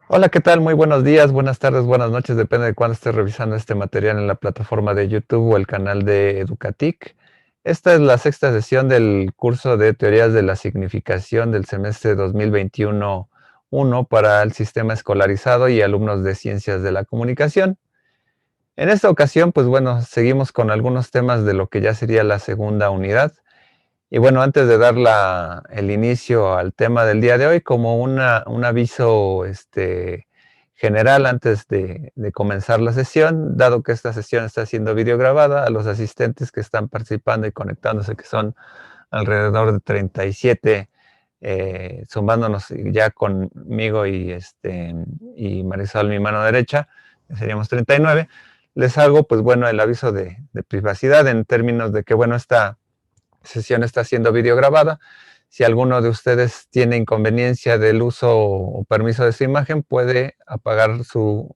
Hola, ¿qué tal? Muy buenos días, buenas tardes, buenas noches, depende de cuándo estés revisando este material en la plataforma de YouTube o el canal de Educatic. Esta es la sexta sesión del curso de Teorías de la Significación del semestre 2021-1 para el sistema escolarizado y alumnos de Ciencias de la Comunicación. En esta ocasión, pues bueno, seguimos con algunos temas de lo que ya sería la segunda unidad. Y bueno, antes de dar el inicio al tema del día de hoy, como un aviso general antes de comenzar la sesión, dado que esta sesión está siendo videograbada, a los asistentes que están participando y conectándose, que son alrededor de 37, sumándonos ya conmigo y Marisol, mi mano derecha, que seríamos 39, les hago, pues bueno, el aviso de privacidad en términos de que, bueno, esta sesión está siendo videograbada. Si alguno de ustedes tiene inconveniencia del uso o permiso de su imagen, puede apagar su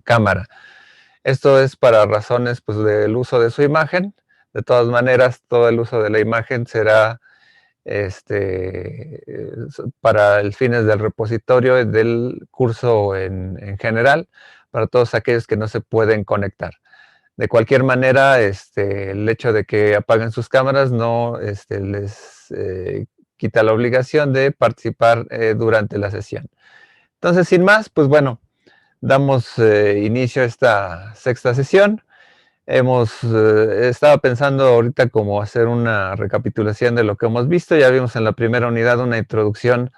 cámara. Esto es para razones pues, del uso de su imagen. De todas maneras, todo el uso de la imagen será para el fines del repositorio del curso en general, para todos aquellos que no se pueden conectar. De cualquier manera, el hecho de que apaguen sus cámaras no les quita la obligación de participar durante la sesión. Entonces, sin más, pues bueno, damos inicio a esta sexta sesión. Estaba pensando ahorita cómo hacer una recapitulación de lo que hemos visto. Ya vimos en la primera unidad una introducción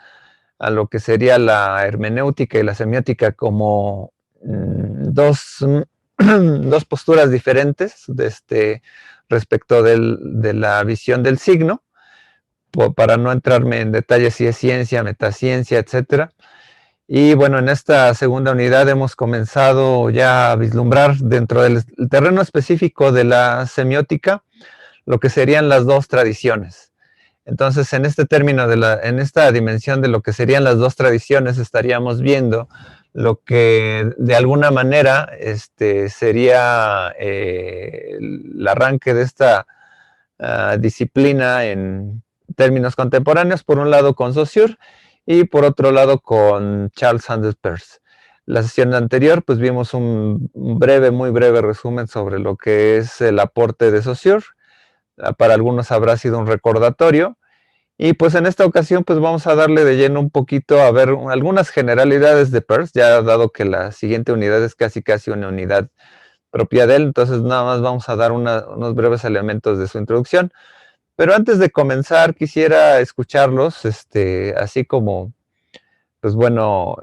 a lo que sería la hermenéutica y la semiótica como dos posturas diferentes respecto de la visión del signo, para no entrarme en detalles si es ciencia, metaciencia, etcétera. Y bueno, en esta segunda unidad hemos comenzado ya a vislumbrar dentro del terreno específico de la semiótica lo que serían las dos tradiciones. Entonces, en este término, en esta dimensión de lo que serían las dos tradiciones, estaríamos viendo lo que de alguna manera sería el arranque de esta disciplina en términos contemporáneos, por un lado con Saussure y por otro lado con Charles Sanders Peirce. La sesión anterior, pues vimos un breve, muy breve resumen sobre lo que es el aporte de Saussure. Para algunos habrá sido un recordatorio. Y pues en esta ocasión pues vamos a darle de lleno un poquito a ver algunas generalidades de Peirce, ya dado que la siguiente unidad es casi una unidad propia de él, entonces nada más vamos a dar unos breves elementos de su introducción. Pero antes de comenzar quisiera escucharlos, así como, pues bueno,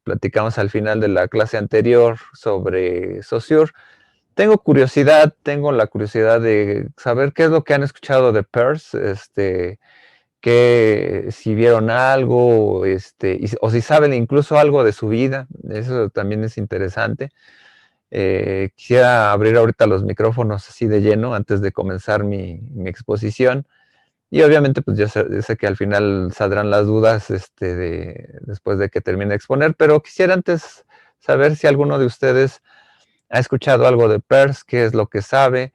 platicamos al final de la clase anterior sobre Saussure. Tengo la curiosidad de saber qué es lo que han escuchado de Peirce, que si vieron algo, o si saben incluso algo de su vida, eso también es interesante. Quisiera abrir ahorita los micrófonos así de lleno antes de comenzar mi exposición. Y obviamente, pues yo sé que al final saldrán las dudas después de que termine de exponer, pero quisiera antes saber si alguno de ustedes ha escuchado algo de Peirce, qué es lo que sabe,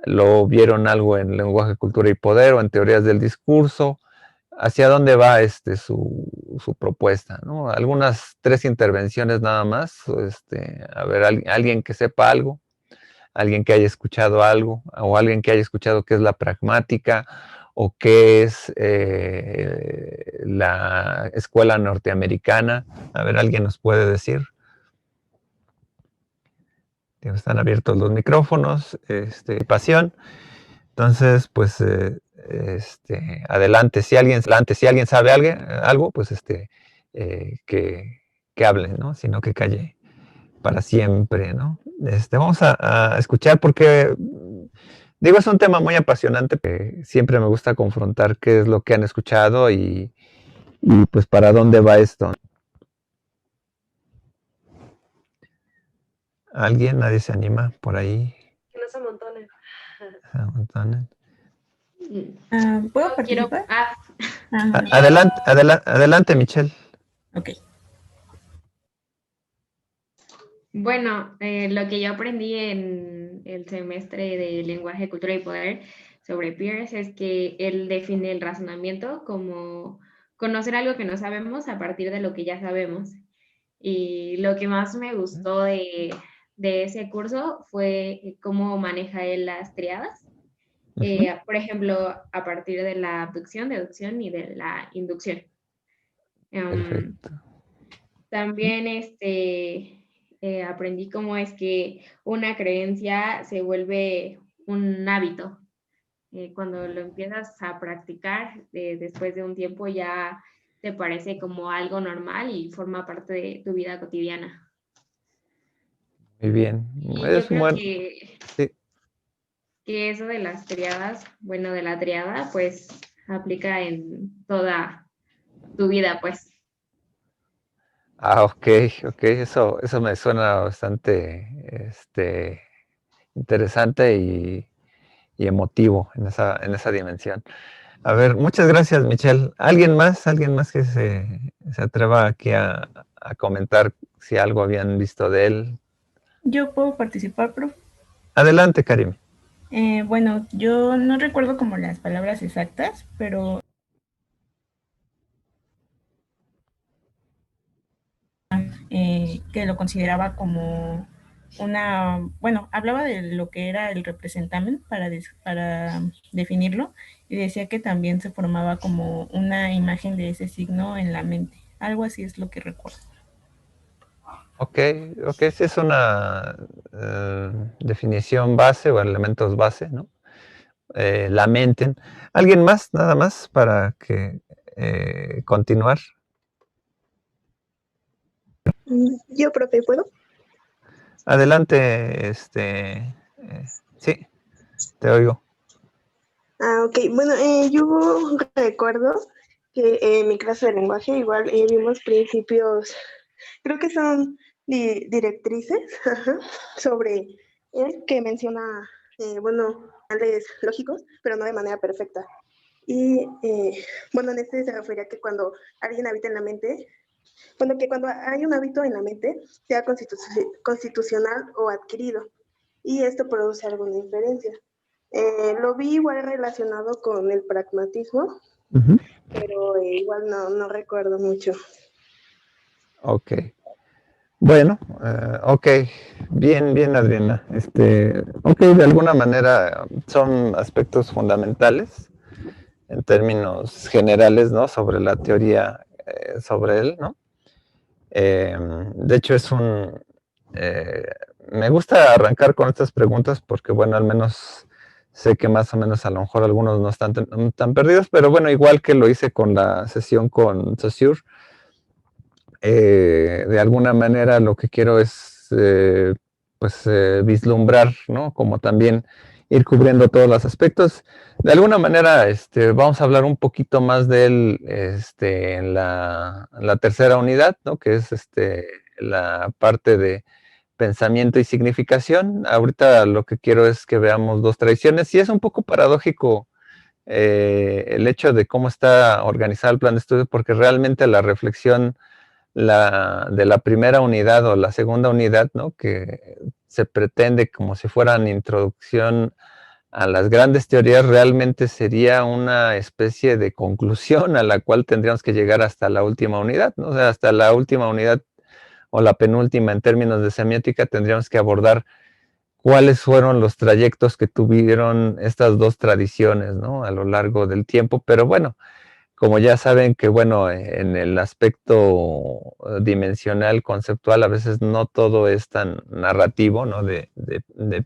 lo vieron algo en lenguaje, cultura y poder o en teorías del discurso, hacia dónde va su propuesta, ¿no? Algunas tres intervenciones nada más, a ver, alguien que sepa algo, alguien que haya escuchado algo, o alguien que haya escuchado qué es la pragmática, o qué es la escuela norteamericana. A ver, ¿alguien nos puede decir? Están abiertos los micrófonos, pasión. Entonces, pues, adelante. Si alguien sabe algo, pues, que hable, ¿no? Sino que calle para siempre, ¿no? Vamos a escuchar porque, digo, es un tema muy apasionante, que siempre me gusta confrontar qué es lo que han escuchado y pues para dónde va esto. ¿Alguien? ¿Nadie se anima por ahí? Que no se amontonen. ¿Se amontonan? ¿Puedo Yo quiero. participar? Bueno, Adelante, adelante, Michelle. ok. Bueno, lo que yo aprendí en el semestre de Lenguaje, Cultura y Poder sobre Peirce es que él define el razonamiento como conocer algo que no sabemos a partir de lo que ya sabemos. Y lo que más me gustó de ese curso fue cómo maneja él las triadas. Por ejemplo, a partir de la abducción, deducción y de la inducción. Perfecto. También aprendí cómo es que una creencia se vuelve un hábito. Cuando lo empiezas a practicar, después de un tiempo ya te parece como algo normal y forma parte de tu vida cotidiana. Muy bien. Y yo Es un creo buen... Sí. que eso de las triadas, bueno, de la triada, pues aplica en toda tu vida, pues. Ah, ok, eso me suena bastante interesante y emotivo en esa dimensión. A ver, muchas gracias, Michelle. ¿Alguien más? ¿Alguien más que se atreva aquí a comentar si algo habían visto de él? Yo puedo participar, profe. Adelante, Karim. Bueno, yo no recuerdo como las palabras exactas, pero que lo consideraba como bueno, hablaba de lo que era el representamen para definirlo y decía que también se formaba como una imagen de ese signo en la mente. Algo así es lo que recuerdo. Ok, sí es una definición base o elementos base, ¿no? Lamenten. ¿Alguien más? Nada más para que continuar. Yo, profe, ¿puedo? Adelante, sí, te oigo. Ok. Bueno, yo recuerdo que en mi clase de lenguaje igual vimos principios, creo que son directrices, ajá, sobre él que menciona, bueno, tales lógicos, pero no de manera perfecta. Y bueno, en este se refería que cuando alguien habita en la mente, bueno, que cuando hay un hábito en la mente, sea constitucional o adquirido, y esto produce alguna inferencia. Lo vi igual relacionado con el pragmatismo, pero igual no recuerdo mucho. Ok. Bueno, ok. Bien, Adriana. Ok, de alguna manera son aspectos fundamentales en términos generales, ¿no? Sobre la teoría sobre él, ¿no? De hecho, me gusta arrancar con estas preguntas porque, bueno, al menos sé que más o menos a lo mejor algunos no están tan perdidos, pero bueno, igual que lo hice con la sesión con Saussure, de alguna manera lo que quiero es, vislumbrar, ¿no? Como también ir cubriendo todos los aspectos. De alguna manera, vamos a hablar un poquito más de él, en la tercera unidad, ¿no? Que es, la parte de pensamiento y significación. Ahorita lo que quiero es que veamos dos tradiciones y es un poco paradójico el hecho de cómo está organizado el plan de estudio, porque realmente la reflexión de la primera unidad o la segunda unidad, ¿no? Que se pretende como si fueran introducción a las grandes teorías, realmente sería una especie de conclusión a la cual tendríamos que llegar hasta la última unidad, ¿no? O sea, hasta la última unidad o la penúltima en términos de semiótica tendríamos que abordar cuáles fueron los trayectos que tuvieron estas dos tradiciones, ¿no? A lo largo del tiempo, pero bueno, como ya saben que, bueno, en el aspecto dimensional, conceptual, a veces no todo es tan narrativo, ¿no? De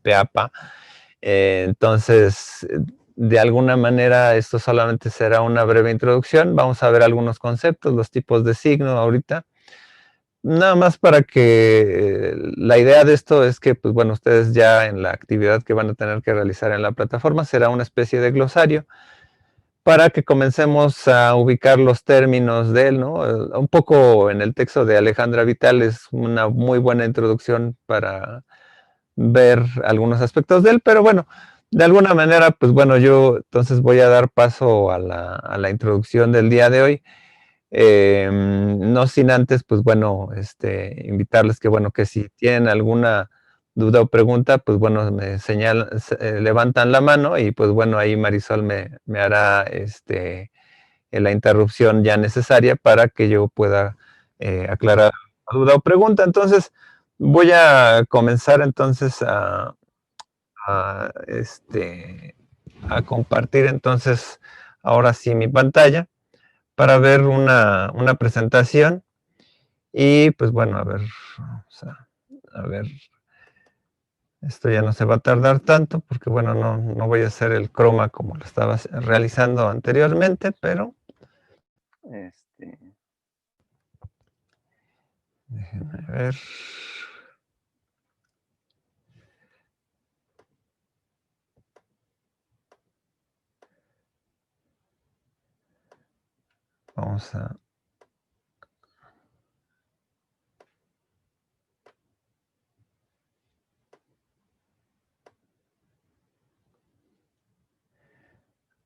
pe a pa. Entonces, de alguna manera, esto solamente será una breve introducción. Vamos a ver algunos conceptos, los tipos de signo ahorita. Nada más para que la idea de esto es que, pues bueno, ustedes ya en la actividad que van a tener que realizar en la plataforma será una especie de glosario para que comencemos a ubicar los términos de él, ¿no? Un poco en el texto de Alejandra Vital es una muy buena introducción para ver algunos aspectos de él, pero bueno, de alguna manera, pues bueno, yo entonces voy a dar paso a la introducción del día de hoy. No sin antes, pues bueno, invitarles que, bueno, que si tienen alguna duda o pregunta, pues bueno, me levantan la mano y pues bueno, ahí Marisol me hará la interrupción ya necesaria para que yo pueda aclarar la duda o pregunta. Entonces, voy a comenzar entonces a, a compartir entonces ahora sí mi pantalla para ver una presentación y pues bueno, a ver, vamos a ver, esto ya no se va a tardar tanto porque bueno, no voy a hacer el croma como lo estaba realizando anteriormente, pero déjenme ver. Vamos a...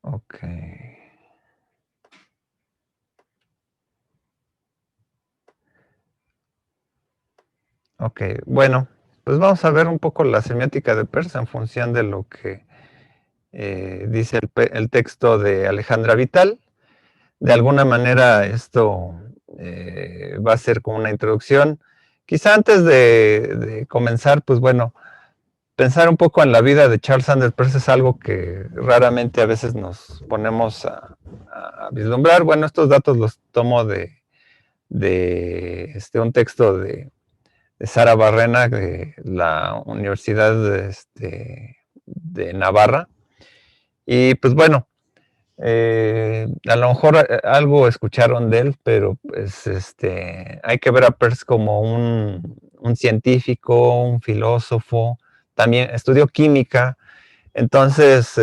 Ok. Ok, bueno, pues vamos a ver un poco la semiótica de Peirce en función de lo que dice el texto de Alejandra Vital. De alguna manera esto va a ser como una introducción. Quizá antes de comenzar, pues bueno, pensar un poco en la vida de Charles Sanders Peirce es algo que raramente a veces nos ponemos a vislumbrar. Bueno, estos datos los tomo de un texto de Sara Barrena de la Universidad de Navarra. Y pues bueno, a lo mejor algo escucharon de él, pero pues hay que ver a Peirce como un científico, un filósofo, también estudió química, entonces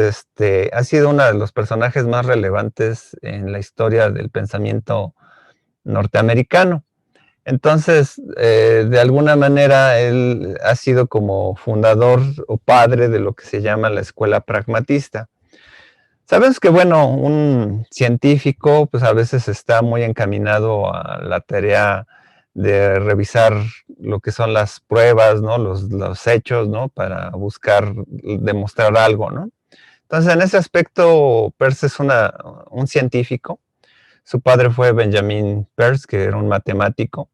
ha sido uno de los personajes más relevantes en la historia del pensamiento norteamericano. Entonces, de alguna manera, él ha sido como fundador o padre de lo que se llama la escuela pragmatista. Sabes que, bueno, un científico, pues a veces está muy encaminado a la tarea de revisar lo que son las pruebas, ¿no? Los hechos, ¿no? Para buscar demostrar algo, ¿no? Entonces, en ese aspecto, Peirce es un científico. Su padre fue Benjamin Peirce, que era un matemático.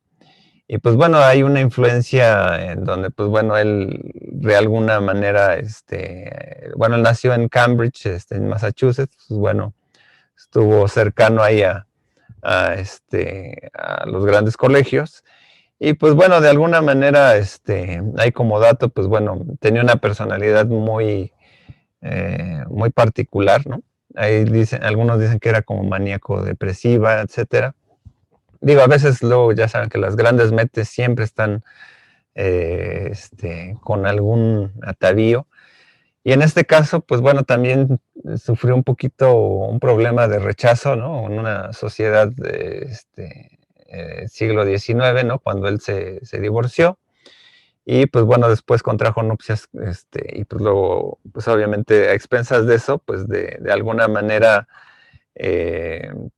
Y pues bueno, hay una influencia en donde, pues bueno, él de alguna manera, bueno, él nació en Cambridge, en Massachusetts, pues bueno, estuvo cercano ahí a los grandes colegios. Y pues bueno, de alguna manera, hay como dato, pues bueno, tenía una personalidad muy particular, ¿no? Ahí algunos dicen que era como maníaco depresiva, etcétera. Digo, a veces luego ya saben que las grandes mentes siempre están con algún atavío. Y en este caso, pues bueno, también sufrió un poquito un problema de rechazo, ¿no? En una sociedad de siglo XIX, ¿no? Cuando él se divorció. Y pues bueno, después contrajo nupcias, y pues luego, pues obviamente a expensas de eso, pues de alguna manera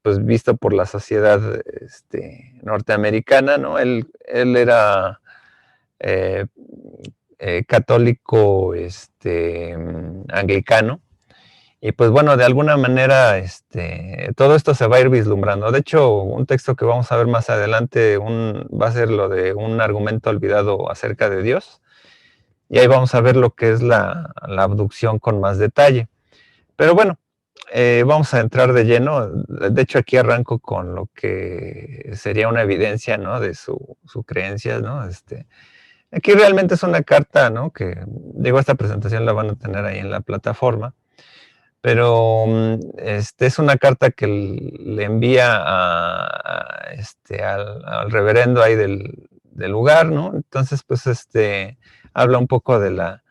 pues visto por la sociedad norteamericana, ¿no? Él era católico anglicano, y pues bueno, de alguna manera todo esto se va a ir vislumbrando. De hecho, un texto que vamos a ver más adelante va a ser lo de un argumento olvidado acerca de Dios, y ahí vamos a ver lo que es la abducción con más detalle. Pero bueno, vamos a entrar de lleno. De hecho, aquí arranco con lo que sería una evidencia, ¿no? De su creencia, ¿no? Aquí realmente es una carta, ¿no? Que, digo, esta presentación la van a tener ahí en la plataforma, pero es una carta que le envía al reverendo ahí del lugar, ¿no? Entonces, pues, habla un poco de la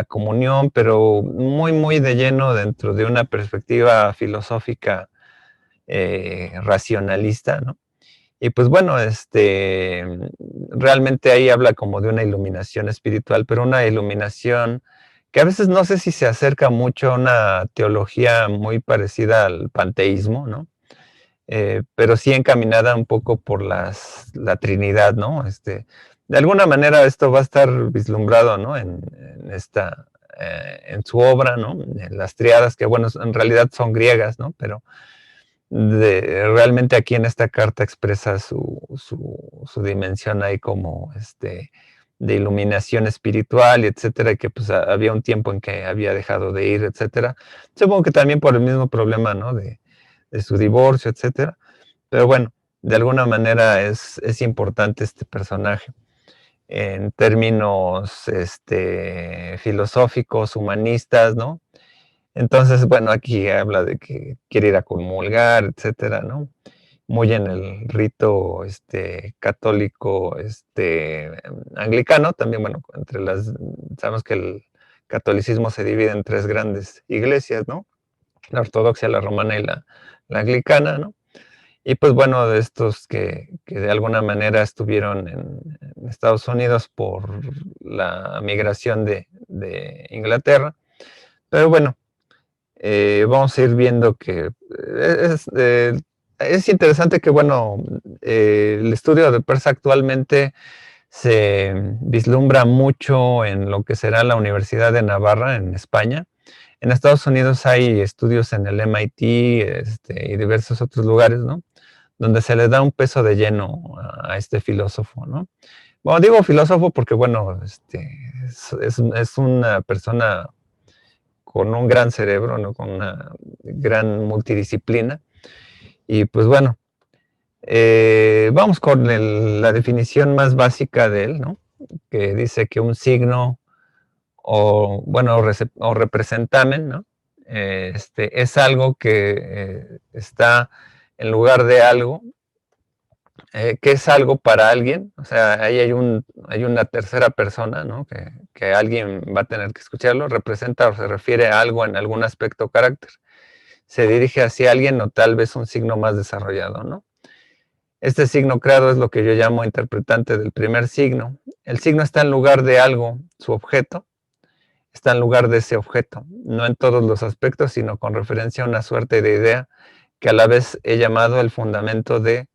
comunión, pero muy de lleno dentro de una perspectiva filosófica racionalista, ¿no? Y pues bueno, realmente ahí habla como de una iluminación espiritual, pero una iluminación que a veces no sé si se acerca mucho a una teología muy parecida al panteísmo, ¿no? Pero sí encaminada un poco por la Trinidad, ¿no? De alguna manera esto va a estar vislumbrado, ¿no? En su obra, ¿no? En las triadas, que bueno, en realidad son griegas, ¿no? Pero realmente aquí en esta carta expresa su dimensión ahí como de iluminación espiritual y etcétera, y que pues había un tiempo en que había dejado de ir, etcétera. Supongo que también por el mismo problema, ¿no? De su divorcio, etcétera. Pero bueno, de alguna manera es importante este personaje en términos filosóficos, humanistas, ¿no? Entonces, bueno, aquí habla de que quiere ir a comulgar, etcétera, ¿no? Muy en el rito católico anglicano, también, bueno, sabemos que el catolicismo se divide en 3 grandes iglesias, ¿no? La ortodoxia, la romana y la anglicana, ¿no? Y pues bueno, de estos que de alguna manera estuvieron en Estados Unidos por la migración de Inglaterra. Pero bueno, vamos a ir viendo que es interesante que, bueno, el estudio de Peirce actualmente se vislumbra mucho en lo que será la Universidad de Navarra en España. En Estados Unidos hay estudios en el MIT y diversos otros lugares, ¿no? Donde se le da un peso de lleno a este filósofo, ¿no? Bueno, digo filósofo porque, bueno, es una persona con un gran cerebro, ¿no? Con una gran multidisciplina. Y pues bueno, vamos con la definición más básica de él, ¿no? Que dice que un signo o representamen, ¿no? Es algo que está en lugar de algo, que es algo para alguien, o sea, ahí hay una tercera persona, ¿no? Que alguien va a tener que escucharlo, representa o se refiere a algo en algún aspecto o carácter, se dirige hacia alguien o tal vez un signo más desarrollado, ¿no? Este signo creado es lo que yo llamo interpretante del primer signo. El signo está en lugar de algo, su objeto, está en lugar de ese objeto, no en todos los aspectos, sino con referencia a una suerte de idea que a la vez he llamado el fundamento de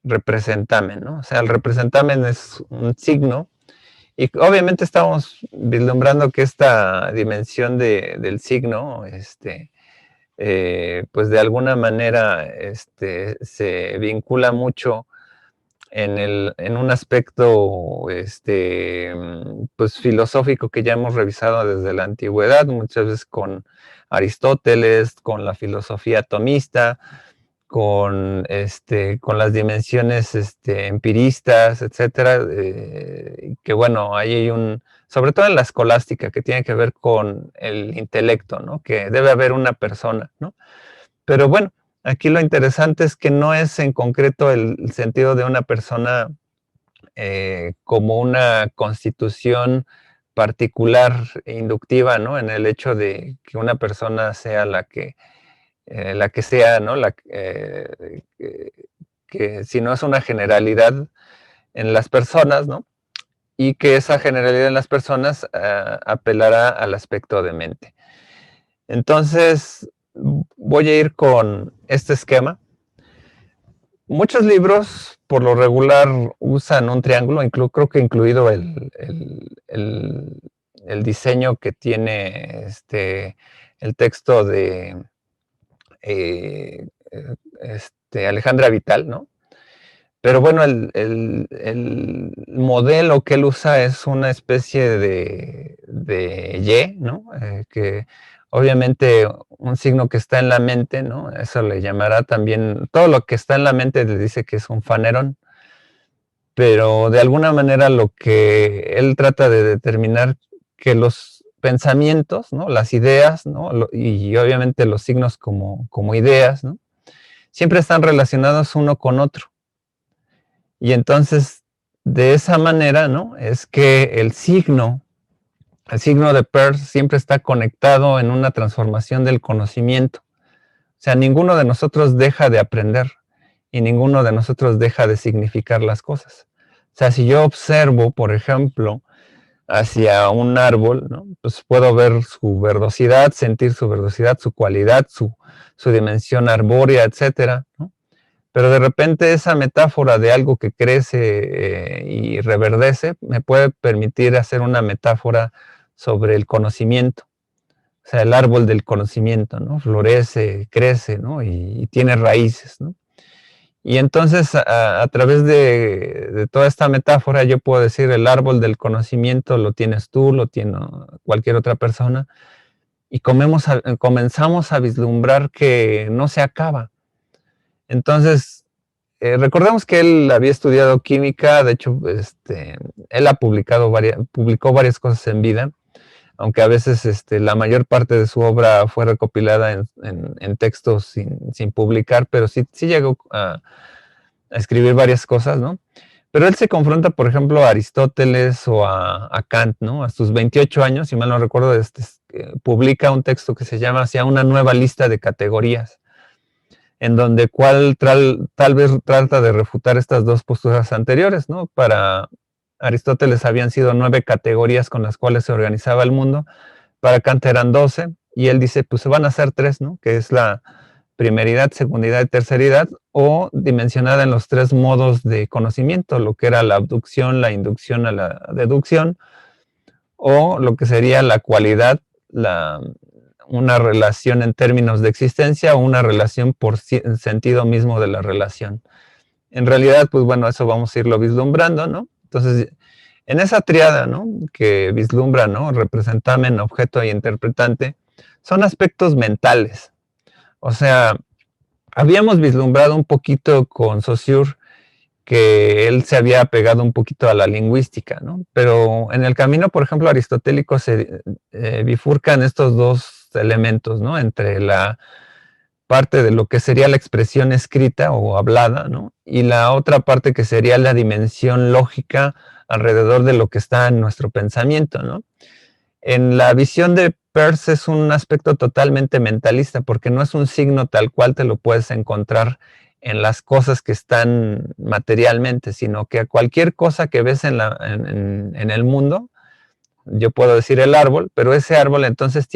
representamen, ¿no? O sea, el representamen es un signo y obviamente estamos vislumbrando que esta dimensión del signo, pues de alguna manera se vincula mucho en un aspecto pues filosófico que ya hemos revisado desde la antigüedad, muchas veces con Aristóteles, con la filosofía atomista, con las dimensiones empiristas, etcétera, que bueno, ahí hay sobre todo en la escolástica, que tiene que ver con el intelecto, ¿no? Que debe haber una persona, ¿no? Pero bueno, aquí lo interesante es que no es en concreto el sentido de una persona como una constitución particular e inductiva, ¿no? En el hecho de que una persona sea la que sea, ¿no? Que si no es una generalidad en las personas, ¿no? Y que esa generalidad en las personas apelará al aspecto de mente. Entonces, voy a ir con este esquema. Muchos libros, por lo regular, usan un triángulo, creo que incluido el diseño que tiene el texto de Alejandra Vital, ¿no? Pero bueno, el modelo que él usa es una especie de Y, ¿no? Que obviamente un signo que está en la mente, ¿no? Eso le llamará también, todo lo que está en la mente le dice que es un fanerón, pero de alguna manera lo que él trata de determinar que los pensamientos, ¿no? Las ideas, ¿no? Y obviamente los signos como ideas, ¿no? Siempre están relacionados uno con otro. Y entonces, de esa manera, ¿no? Es que el signo de Peirce siempre está conectado en una transformación del conocimiento. O sea, ninguno de nosotros deja de aprender y ninguno de nosotros deja de significar las cosas. O sea, si yo observo, por ejemplo, hacia un árbol, ¿no? Pues puedo ver su verdosidad, sentir su verdosidad, su cualidad, su dimensión arbórea, etcétera, ¿no? Pero de repente esa metáfora de algo que crece y reverdece me puede permitir hacer una metáfora sobre el conocimiento. O sea, el árbol del conocimiento, ¿no? Florece, crece, ¿no? Y tiene raíces, ¿no? Y entonces, a través de toda esta metáfora, yo puedo decir, el árbol del conocimiento lo tienes tú, lo tiene cualquier otra persona, y comenzamos a vislumbrar que no se acaba. Entonces, recordemos que él había estudiado química, de hecho, él publicó varias cosas en vida, aunque a veces la mayor parte de su obra fue recopilada en textos sin publicar, pero sí llegó a escribir varias cosas, ¿no? Pero él se confronta, por ejemplo, a Aristóteles o a Kant, ¿no? A sus 28 años, si mal no recuerdo, publica un texto que se llama Hacia una nueva lista de categorías, en donde tal vez trata de refutar estas dos posturas anteriores, ¿no? Para Aristóteles habían sido 9 categorías con las cuales se organizaba el mundo, para Kant eran 12, y él dice, pues se van a hacer 3, ¿no? Que es la primeridad, segundidad y terceridad, o dimensionada en los 3 modos de conocimiento, lo que era la abducción, la inducción a la deducción, o lo que sería la cualidad, una relación en términos de existencia o una relación por sentido mismo de la relación. En realidad, pues bueno, eso vamos a irlo vislumbrando, ¿no? Entonces, en esa triada, ¿no? Que vislumbra, ¿no? Representamen, objeto y interpretante, son aspectos mentales. O sea, habíamos vislumbrado un poquito con Saussure que él se había pegado un poquito a la lingüística, ¿no? Pero en el camino, por ejemplo, aristotélico se bifurcan estos dos elementos, ¿no? Entre la parte de lo que sería la expresión escrita o hablada, ¿no? Y la otra parte que sería la dimensión lógica alrededor de lo que está en nuestro pensamiento, ¿no? En la visión de Peirce es un aspecto totalmente mentalista, porque no es un signo tal cual te lo puedes encontrar en las cosas que están materialmente, sino que a cualquier cosa que ves en el mundo, yo puedo decir el árbol, pero ese árbol entonces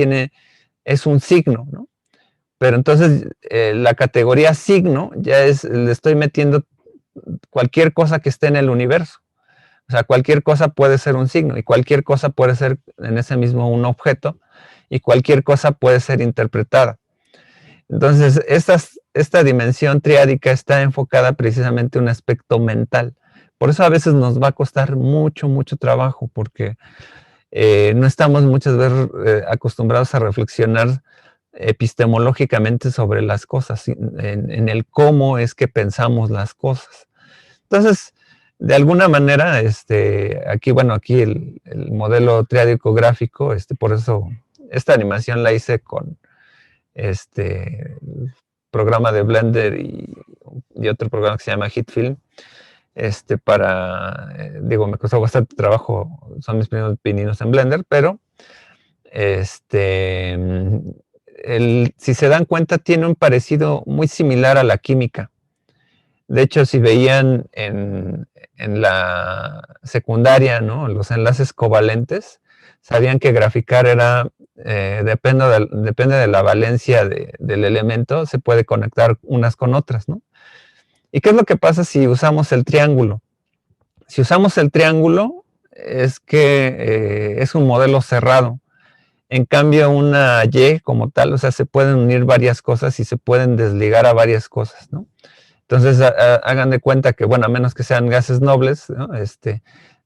es un signo, ¿no? Pero entonces la categoría signo ya le estoy metiendo cualquier cosa que esté en el universo. O sea, cualquier cosa puede ser un signo y cualquier cosa puede ser en ese mismo un objeto y cualquier cosa puede ser interpretada. Entonces, esta dimensión triádica está enfocada precisamente en un aspecto mental. Por eso a veces nos va a costar mucho, mucho trabajo, porque no estamos muchas veces acostumbrados a reflexionar epistemológicamente sobre las cosas, en el cómo es que pensamos las cosas. Entonces, de alguna manera, aquí el modelo triádico gráfico, por eso esta animación la hice con programa de Blender y otro programa que se llama HitFilm, me costó bastante trabajo, son mis primeros pininos en Blender, pero si se dan cuenta, tiene un parecido muy similar a la química. De hecho, si veían en la secundaria, ¿no? Los enlaces covalentes, sabían que graficar depende de la valencia del elemento, se puede conectar unas con otras, ¿no? ¿Y qué es lo que pasa si usamos el triángulo? Si usamos el triángulo, es que es un modelo cerrado. En cambio, una Y como tal, o sea, se pueden unir varias cosas y se pueden desligar a varias cosas, ¿no? Entonces, hagan de cuenta que, bueno, a menos que sean gases nobles, ¿no?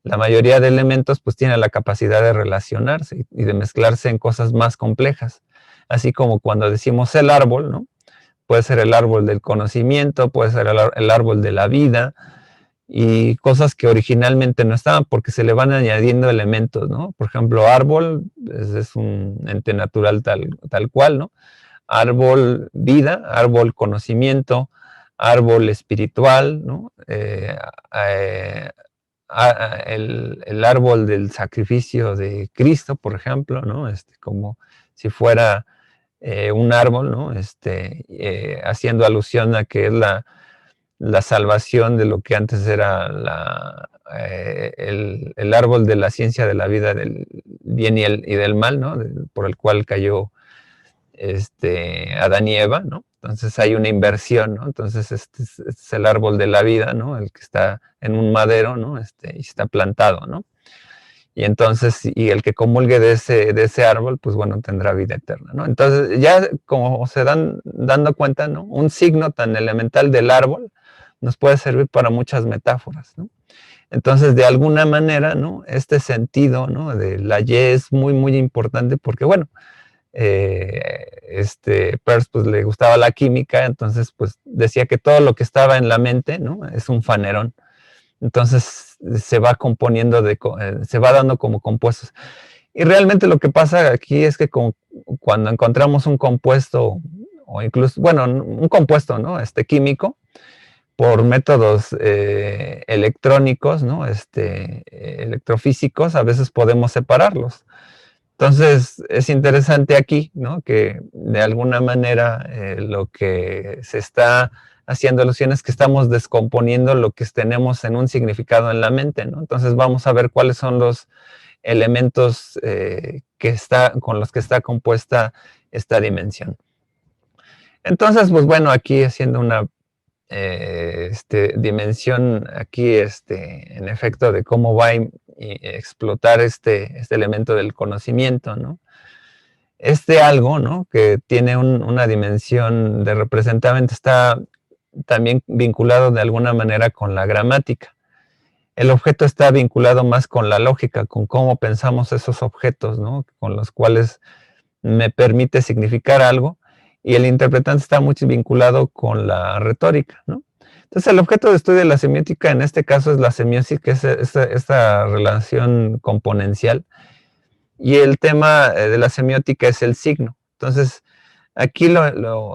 La mayoría de elementos pues tienen la capacidad de relacionarse y de mezclarse en cosas más complejas. Así como cuando decimos el árbol, ¿no? Puede ser el árbol del conocimiento, puede ser el árbol de la vida y cosas que originalmente no estaban porque se le van añadiendo elementos, ¿no? Por ejemplo, árbol es un ente natural tal cual, ¿no? Árbol vida, árbol conocimiento, árbol espiritual, ¿no? El árbol del sacrificio de Cristo, por ejemplo, ¿no? Como si fuera un árbol, ¿no? Haciendo alusión a que es la salvación de lo que antes era el árbol de la ciencia de la vida, del bien y del mal, ¿no? Por el cual cayó Adán y Eva, ¿no? Entonces hay una inversión, ¿no? Entonces este es el árbol de la vida, ¿no? El que está en un madero, ¿no? Y está plantado, ¿no? y entonces, y el que comulgue de ese árbol, pues bueno, tendrá vida eterna, ¿no? Entonces, ya como se dan dando cuenta, ¿no? Un signo tan elemental del árbol nos puede servir para muchas metáforas, ¿no? Entonces, de alguna manera, ¿no? Este sentido, ¿no? De la Y es muy, muy importante porque, bueno, Peirce pues le gustaba la química, entonces pues decía que todo lo que estaba en la mente, ¿no? Es un fanerón. Entonces se va componiendo, se va dando como compuestos. Y realmente lo que pasa aquí es que cuando encontramos un compuesto, o incluso, bueno, un compuesto, ¿no? Químico, por métodos electrónicos, ¿no? Electrofísicos, a veces podemos separarlos. Entonces, es interesante aquí, ¿no? Que de alguna manera lo que se está haciendo alusión es que estamos descomponiendo lo que tenemos en un significado en la mente, ¿no? Entonces, vamos a ver cuáles son los elementos con los que está compuesta esta dimensión. Entonces, pues bueno, aquí haciendo una dimensión aquí, en efecto, de cómo va a explotar este elemento del conocimiento, ¿no? Algo, ¿no? Que tiene una dimensión de representamiento está también vinculado de alguna manera con la gramática. El objeto está vinculado más con la lógica, con cómo pensamos esos objetos, ¿no? Con los cuales me permite significar algo, y el interpretante está muy vinculado con la retórica, ¿no? Entonces, el objeto de estudio de la semiótica en este caso es la semiosis, que es esta relación componencial, y el tema de la semiótica es el signo. Entonces, aquí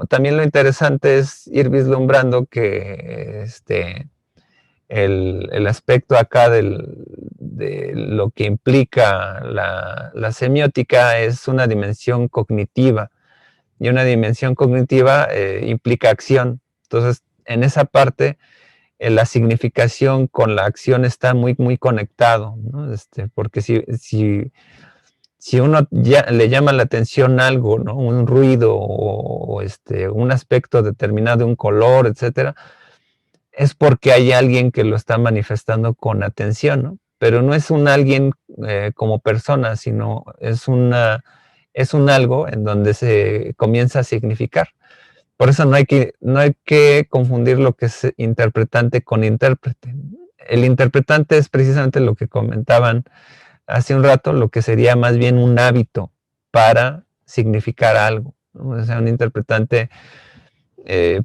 también lo interesante es ir vislumbrando que el aspecto acá de lo que implica la semiótica es una dimensión cognitiva, y una dimensión cognitiva implica acción. Entonces, en esa parte, la significación con la acción está muy, muy conectado, ¿no? Porque si uno le llama la atención algo, ¿no? Un ruido o un aspecto determinado, un color, etcétera, es porque hay alguien que lo está manifestando con atención, ¿no? Pero no es un alguien como persona, sino es un algo en donde se comienza a significar. Por eso no hay que confundir lo que es interpretante con intérprete. El interpretante es precisamente lo que comentaban hace un rato, lo que sería más bien un hábito para significar algo, ¿no? O sea, un interpretante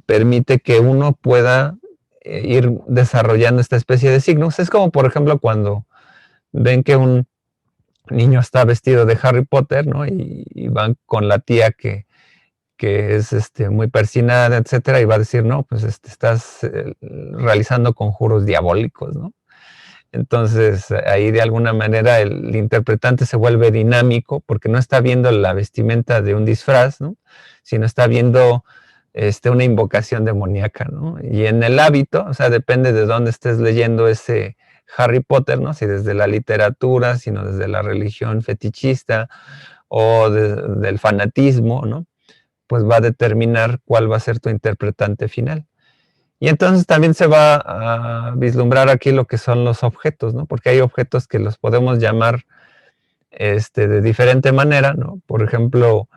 permite que uno pueda ir desarrollando esta especie de signos. Es como, por ejemplo, cuando ven que un niño está vestido de Harry Potter, ¿no? Y van con la tía que es muy persinada, etcétera, y va a decir, no, pues estás realizando conjuros diabólicos, ¿no? Entonces, ahí de alguna manera el interpretante se vuelve dinámico porque no está viendo la vestimenta de un disfraz, ¿no? Sino está viendo una invocación demoníaca, ¿no? Y en el hábito, o sea, depende de dónde estés leyendo ese Harry Potter, ¿no? Si desde la literatura, sino desde la religión fetichista o del fanatismo, ¿no? Pues va a determinar cuál va a ser tu interpretante final. Y entonces también se va a vislumbrar aquí lo que son los objetos, ¿no? Porque hay objetos que los podemos llamar de diferente manera, ¿no? Por ejemplo,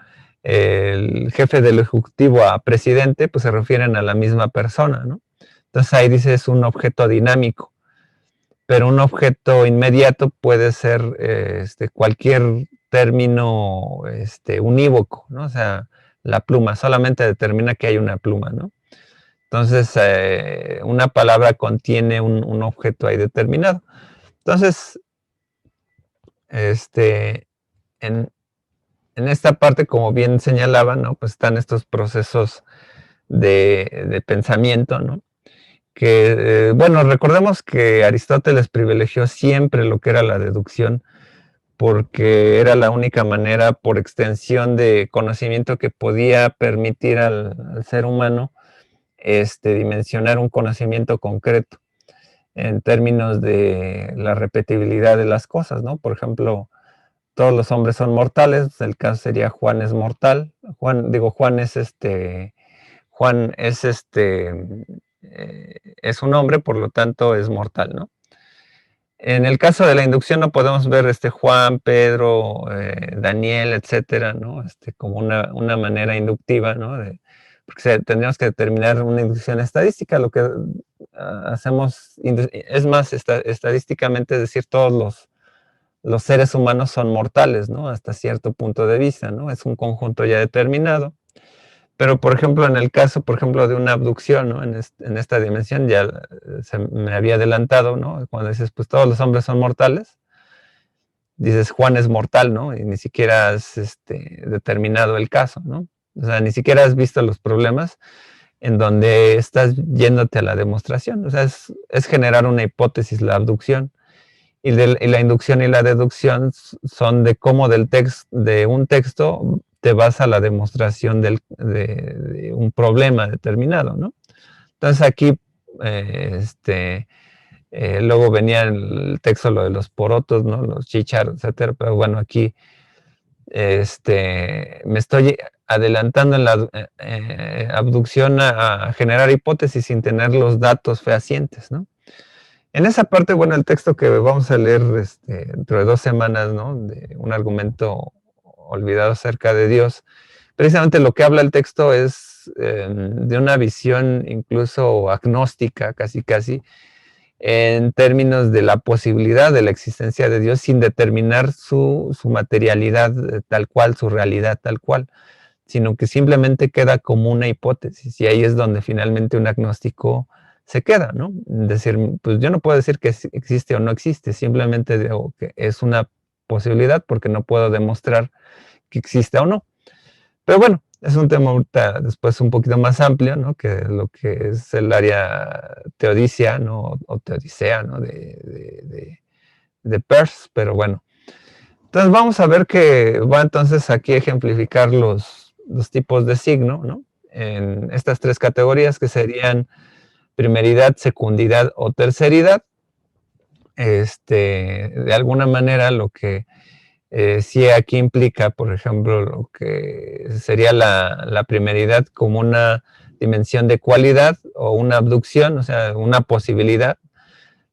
el jefe del ejecutivo a presidente, pues se refieren a la misma persona, ¿no? Entonces ahí dice es un objeto dinámico, pero un objeto inmediato puede ser cualquier término unívoco, ¿no? O sea, la pluma solamente determina que hay una pluma, ¿no? Entonces, una palabra contiene un objeto ahí determinado. Entonces, en esta parte, como bien señalaba, ¿no? Pues están estos procesos de pensamiento, ¿no? Que, bueno, recordemos que Aristóteles privilegió siempre lo que era la deducción, porque era la única manera por extensión de conocimiento que podía permitir al ser humano dimensionar un conocimiento concreto en términos de la repetibilidad de las cosas, ¿no? Por ejemplo, todos los hombres son mortales, el caso sería Juan es mortal, Juan es es un hombre, por lo tanto es mortal, ¿no? En el caso de la inducción no podemos ver Juan, Pedro, Daniel, etcétera, ¿no? Como una manera inductiva, ¿no? Porque tendríamos que determinar una inducción estadística. Lo que hacemos es más estadísticamente, es decir, todos los seres humanos son mortales, ¿no? Hasta cierto punto de vista, ¿no? Es un conjunto ya determinado. Pero, por ejemplo, en el caso, por ejemplo, de una abducción, ¿no? En esta dimensión ya me había adelantado, ¿no? Cuando dices, pues todos los hombres son mortales, dices, Juan es mortal, ¿no? Y ni siquiera has determinado el caso, ¿no? O sea, ni siquiera has visto los problemas en donde estás yéndote a la demostración. O sea, es generar una hipótesis, la abducción. Y la inducción y la deducción son de cómo de un texto te vas a la demostración de un problema determinado, ¿no? Entonces aquí, luego venía el texto lo de los porotos, ¿no? Los chícharos, etcétera, pero bueno, aquí me estoy adelantando en la abducción a generar hipótesis sin tener los datos fehacientes, ¿no? En esa parte, bueno, el texto que vamos a leer dentro de 2 semanas, ¿no? De un argumento olvidado acerca de Dios, precisamente lo que habla el texto es de una visión incluso agnóstica, casi casi, en términos de la posibilidad de la existencia de Dios sin determinar su materialidad tal cual, su realidad tal cual, sino que simplemente queda como una hipótesis, y ahí es donde finalmente un agnóstico se queda, ¿no? Decir, pues yo no puedo decir que existe o no existe, simplemente digo que es una posibilidad porque no puedo demostrar que existe o no. Pero bueno, es un tema ahorita después un poquito más amplio, ¿no? Que lo que es el área teodicia, ¿no? O teodicea, ¿no? De Peirce, pero bueno. Entonces vamos a ver que va entonces aquí a ejemplificar los tipos de signo, ¿no? En estas 3 categorías que serían primeridad, secundidad o terceridad. De alguna manera lo que sí aquí implica, por ejemplo, lo que sería la primeridad como una dimensión de cualidad o una abducción, o sea, una posibilidad.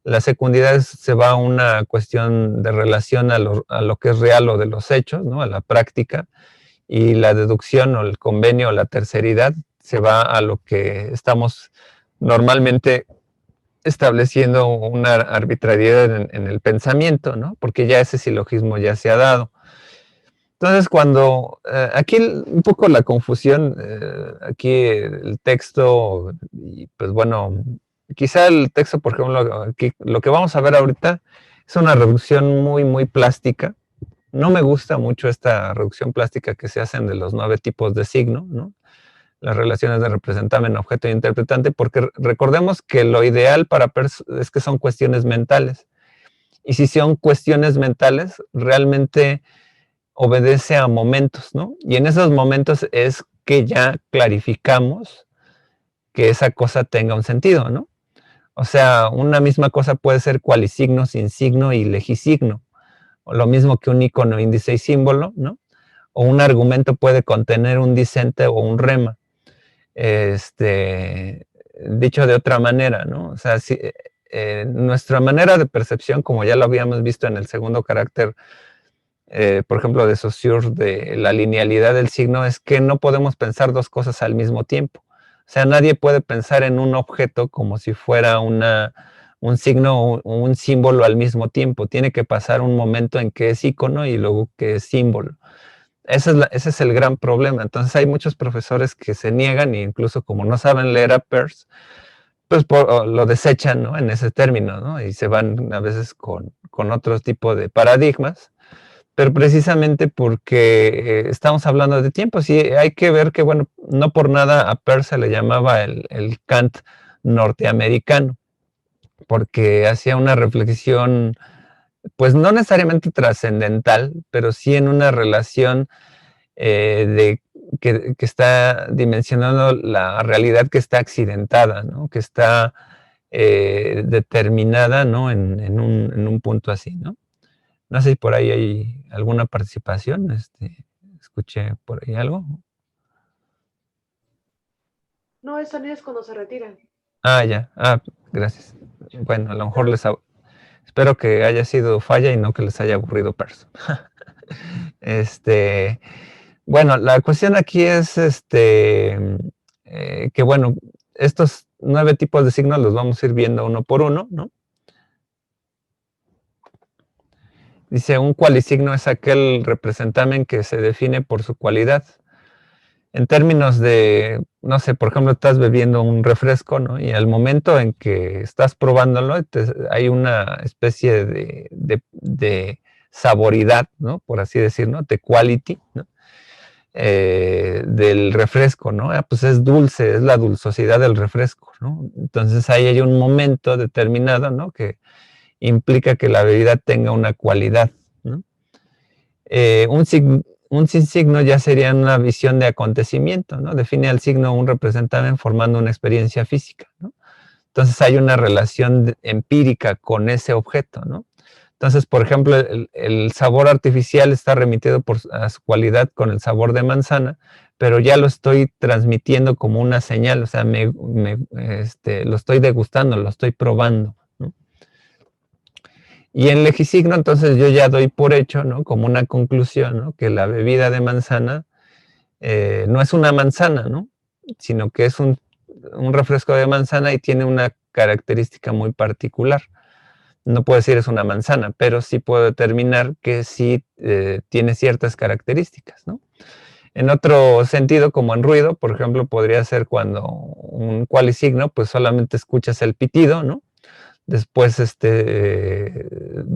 La secundidad se va a una cuestión de relación a lo que es real o de los hechos, ¿no? A la práctica. Y la deducción o el convenio o la terceridad se va a lo que estamos normalmente estableciendo una arbitrariedad en el pensamiento, ¿no? Porque ya ese silogismo ya se ha dado. Entonces, cuando aquí un poco la confusión, aquí el texto, y pues bueno, quizá el texto, por ejemplo, aquí, lo que vamos a ver ahorita es una reducción muy, muy plástica. No me gusta mucho esta reducción plástica que se hacen de los 9 tipos de signo, ¿no? Las relaciones de representamen, objeto e interpretante, porque recordemos que lo ideal para es que son cuestiones mentales. Y si son cuestiones mentales, realmente obedece a momentos, ¿no? Y en esos momentos es que ya clarificamos que esa cosa tenga un sentido, ¿no? O sea, una misma cosa puede ser cualisigno, sin signo y legisigno, o lo mismo que un icono, índice y símbolo, ¿no? O un argumento puede contener un disente o un rema. Dicho de otra manera, ¿no? O sea, si, nuestra manera de percepción, como ya lo habíamos visto en el segundo carácter, por ejemplo, de Saussure, de la linealidad del signo, es que no podemos pensar 2 cosas al mismo tiempo. O sea, nadie puede pensar en un objeto como si fuera un signo o un símbolo al mismo tiempo. Tiene que pasar un momento en que es icono y luego que es símbolo. Ese es el gran problema. Entonces hay muchos profesores que se niegan e incluso como no saben leer a Peirce, pues lo desechan, ¿no? En ese término, ¿no? Y se van a veces con otro tipo de paradigmas, pero precisamente porque estamos hablando de tiempos y hay que ver que, bueno, no por nada a Peirce se le llamaba el Kant norteamericano, porque hacía una reflexión, pues no necesariamente trascendental, pero sí en una relación que está dimensionando la realidad que está accidentada, ¿no? Que está determinada, ¿no? En un punto así, ¿no? No sé si por ahí hay alguna participación, escuché por ahí algo. No, esa es cuando se retiran. Ah, ya, gracias. Bueno, a lo mejor les Espero que haya sido falla y no que les haya aburrido Perso. Bueno, la cuestión aquí es que, bueno, estos 9 tipos de signos los vamos a ir viendo uno por uno, ¿no? Dice, un cualisigno es aquel representamen que se define por su cualidad. En términos de, no sé, por ejemplo, estás bebiendo un refresco, ¿no? Y al momento en que estás probándolo, hay una especie de saboridad, ¿no? Por así decirlo, de quality, ¿no? Del refresco, ¿no? Pues es dulce, es la dulzosidad del refresco, ¿no? Entonces ahí hay un momento determinado, ¿no? Que implica que la bebida tenga una cualidad, ¿no? Un sin signo ya sería una visión de acontecimiento, ¿no? Define al signo un representante formando una experiencia física, ¿no? Entonces hay una relación empírica con ese objeto, ¿no? Entonces, por ejemplo, el sabor artificial está remitido a su cualidad con el sabor de manzana, pero ya lo estoy transmitiendo como una señal, o sea, lo estoy degustando, lo estoy probando, ¿no? Y en legisigno, entonces yo ya doy por hecho, ¿no? Como una conclusión, ¿no? Que la bebida de manzana no es una manzana, ¿no? Sino que es un refresco de manzana y tiene una característica muy particular. No puedo decir es una manzana, pero sí puedo determinar que sí tiene ciertas características, ¿no? En otro sentido, como en ruido, por ejemplo, podría ser cuando un cualisigno, pues solamente escuchas el pitido, ¿no? Después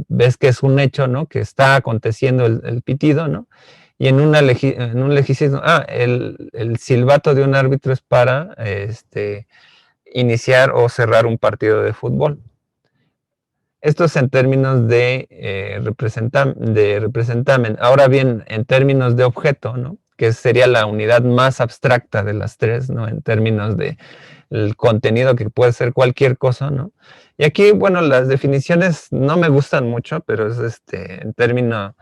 ves que es un hecho, ¿no? Que está aconteciendo el pitido, ¿no? Y en un legicismo, el silbato de un árbitro es para iniciar o cerrar un partido de fútbol. Esto es en términos de representamen. Ahora bien, en términos de objeto, ¿no? Que sería la unidad más abstracta de las tres, ¿no? En términos de el contenido que puede ser cualquier cosa, ¿no? Y aquí, bueno, las definiciones no me gustan mucho, pero es en término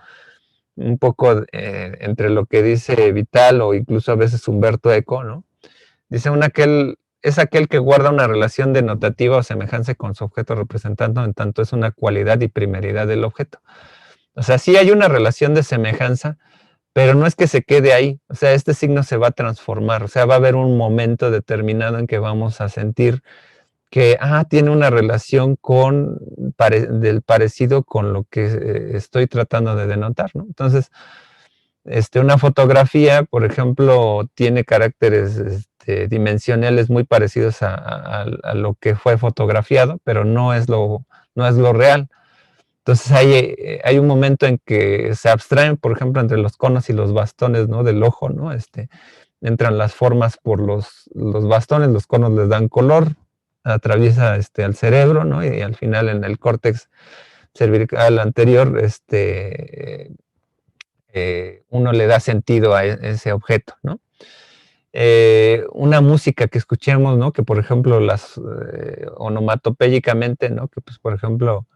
un poco entre lo que dice Vital o incluso a veces Humberto Eco, ¿no? Dice es aquel que guarda una relación denotativa o semejanza con su objeto representando, en tanto es una cualidad y primeridad del objeto. O sea, sí hay una relación de semejanza, pero no es que se quede ahí. O sea, este signo se va a transformar. O sea, va a haber un momento determinado en que vamos a sentir que, tiene una relación del parecido con lo que estoy tratando de denotar, ¿no? Entonces, una fotografía, por ejemplo, tiene caracteres dimensionales muy parecidos a lo que fue fotografiado, pero no es lo real. Entonces hay un momento en que se abstraen, por ejemplo, entre los conos y los bastones, ¿no? Del ojo, ¿no? Entran las formas por los bastones, los conos les dan color, atraviesa al cerebro, ¿no? Y al final en el córtex cervical anterior, uno le da sentido a ese objeto, ¿no? Una música que escuchemos, ¿no? Que por ejemplo onomatopéyicamente, ¿no? Que pues por ejemplo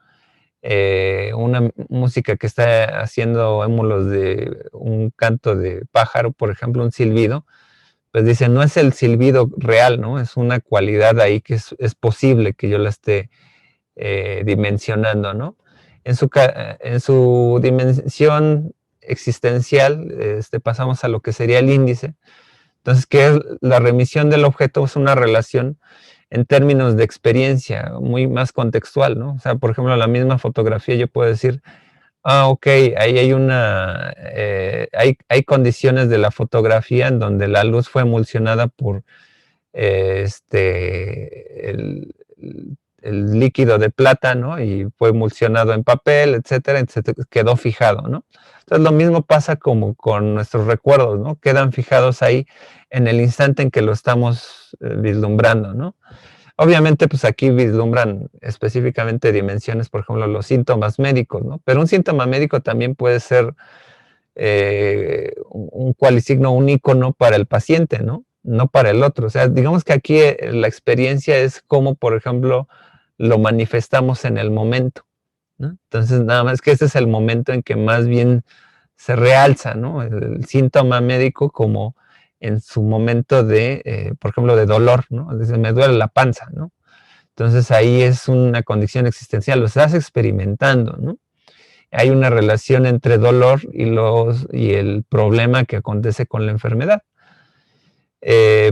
una música que está haciendo émulos de un canto de pájaro, por ejemplo, un silbido, pues dice, no es el silbido real, ¿no? Es una cualidad ahí que es posible que yo la esté dimensionando, ¿no? En su dimensión existencial, pasamos a lo que sería el índice. Entonces, ¿qué es la remisión del objeto? Es una relación en términos de experiencia, muy más contextual, ¿no? O sea, por ejemplo, la misma fotografía yo puedo decir, ok, ahí hay condiciones de la fotografía en donde la luz fue emulsionada por el líquido de plata, ¿no? Y fue emulsionado en papel, etcétera, quedó fijado, ¿no? Entonces lo mismo pasa como con nuestros recuerdos, ¿no? Quedan fijados ahí en el instante en que lo estamos vislumbrando, ¿no? Obviamente, pues aquí vislumbran específicamente dimensiones, por ejemplo, los síntomas médicos, ¿no? Pero un síntoma médico también puede ser un cualisigno, un ícono para el paciente, ¿no? No para el otro. O sea, digamos que aquí la experiencia es como, por ejemplo, lo manifestamos en el momento, ¿no? Entonces, nada más que ese es el momento en que más bien se realza, ¿no? El síntoma médico como en su momento de, por ejemplo, de dolor, ¿no? Dice, me duele la panza, ¿no? Entonces ahí es una condición existencial, lo estás experimentando, ¿no? Hay una relación entre dolor y el problema que acontece con la enfermedad.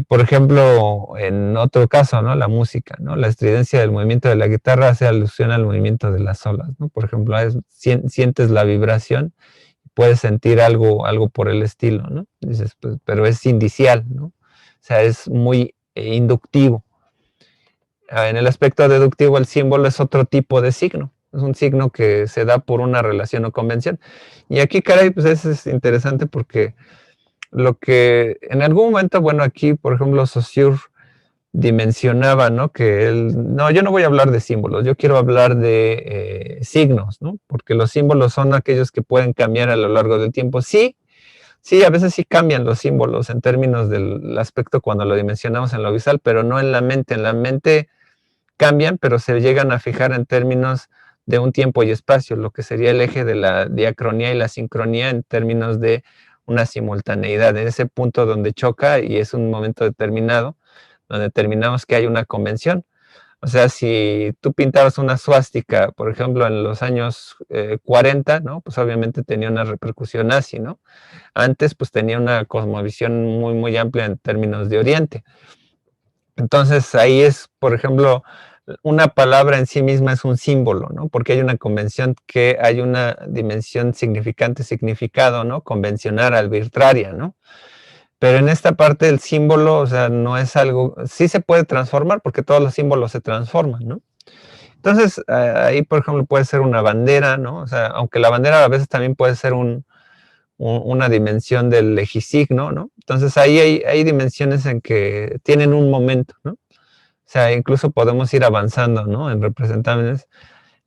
Por ejemplo, en otro caso, ¿no? La música, ¿no? La estridencia del movimiento de la guitarra hace alusión al movimiento de las olas, ¿no? Por ejemplo, sientes la vibración, puedes sentir algo por el estilo, ¿no? Dices, pues, pero es indicial, ¿no? O sea, es muy inductivo. En el aspecto deductivo, el símbolo es otro tipo de signo. Es un signo que se da por una relación o convención. Y aquí, caray, pues eso es interesante porque lo que en algún momento, bueno, aquí, por ejemplo, Saussure dimensionaba, ¿no? Que no, yo no voy a hablar de símbolos, yo quiero hablar de signos, ¿no? Porque los símbolos son aquellos que pueden cambiar a lo largo del tiempo. Sí, a veces sí cambian los símbolos en términos del aspecto cuando lo dimensionamos en lo visual, pero no en la mente. En la mente cambian, pero se llegan a fijar en términos de un tiempo y espacio, lo que sería el eje de la diacronía y la sincronía en términos de una simultaneidad, en ese punto donde choca y es un momento determinado, donde determinamos que hay una convención. O sea, si tú pintabas una suástica, por ejemplo, en los años 40, ¿no? Pues obviamente tenía una repercusión nazi, ¿no? Antes, pues tenía una cosmovisión muy, muy amplia en términos de Oriente. Entonces, ahí es, por ejemplo, una palabra en sí misma es un símbolo, ¿no? Porque hay una convención que hay una dimensión significante, significado, ¿no? Convencional, arbitraria, ¿no? Pero en esta parte el símbolo, o sea, no es algo, sí se puede transformar porque todos los símbolos se transforman, ¿no? Entonces, ahí, por ejemplo, puede ser una bandera, ¿no? O sea, aunque la bandera a veces también puede ser una dimensión del legisigno, ¿no? Entonces, ahí hay dimensiones en que tienen un momento, ¿no? O sea, incluso podemos ir avanzando, ¿no? En representaciones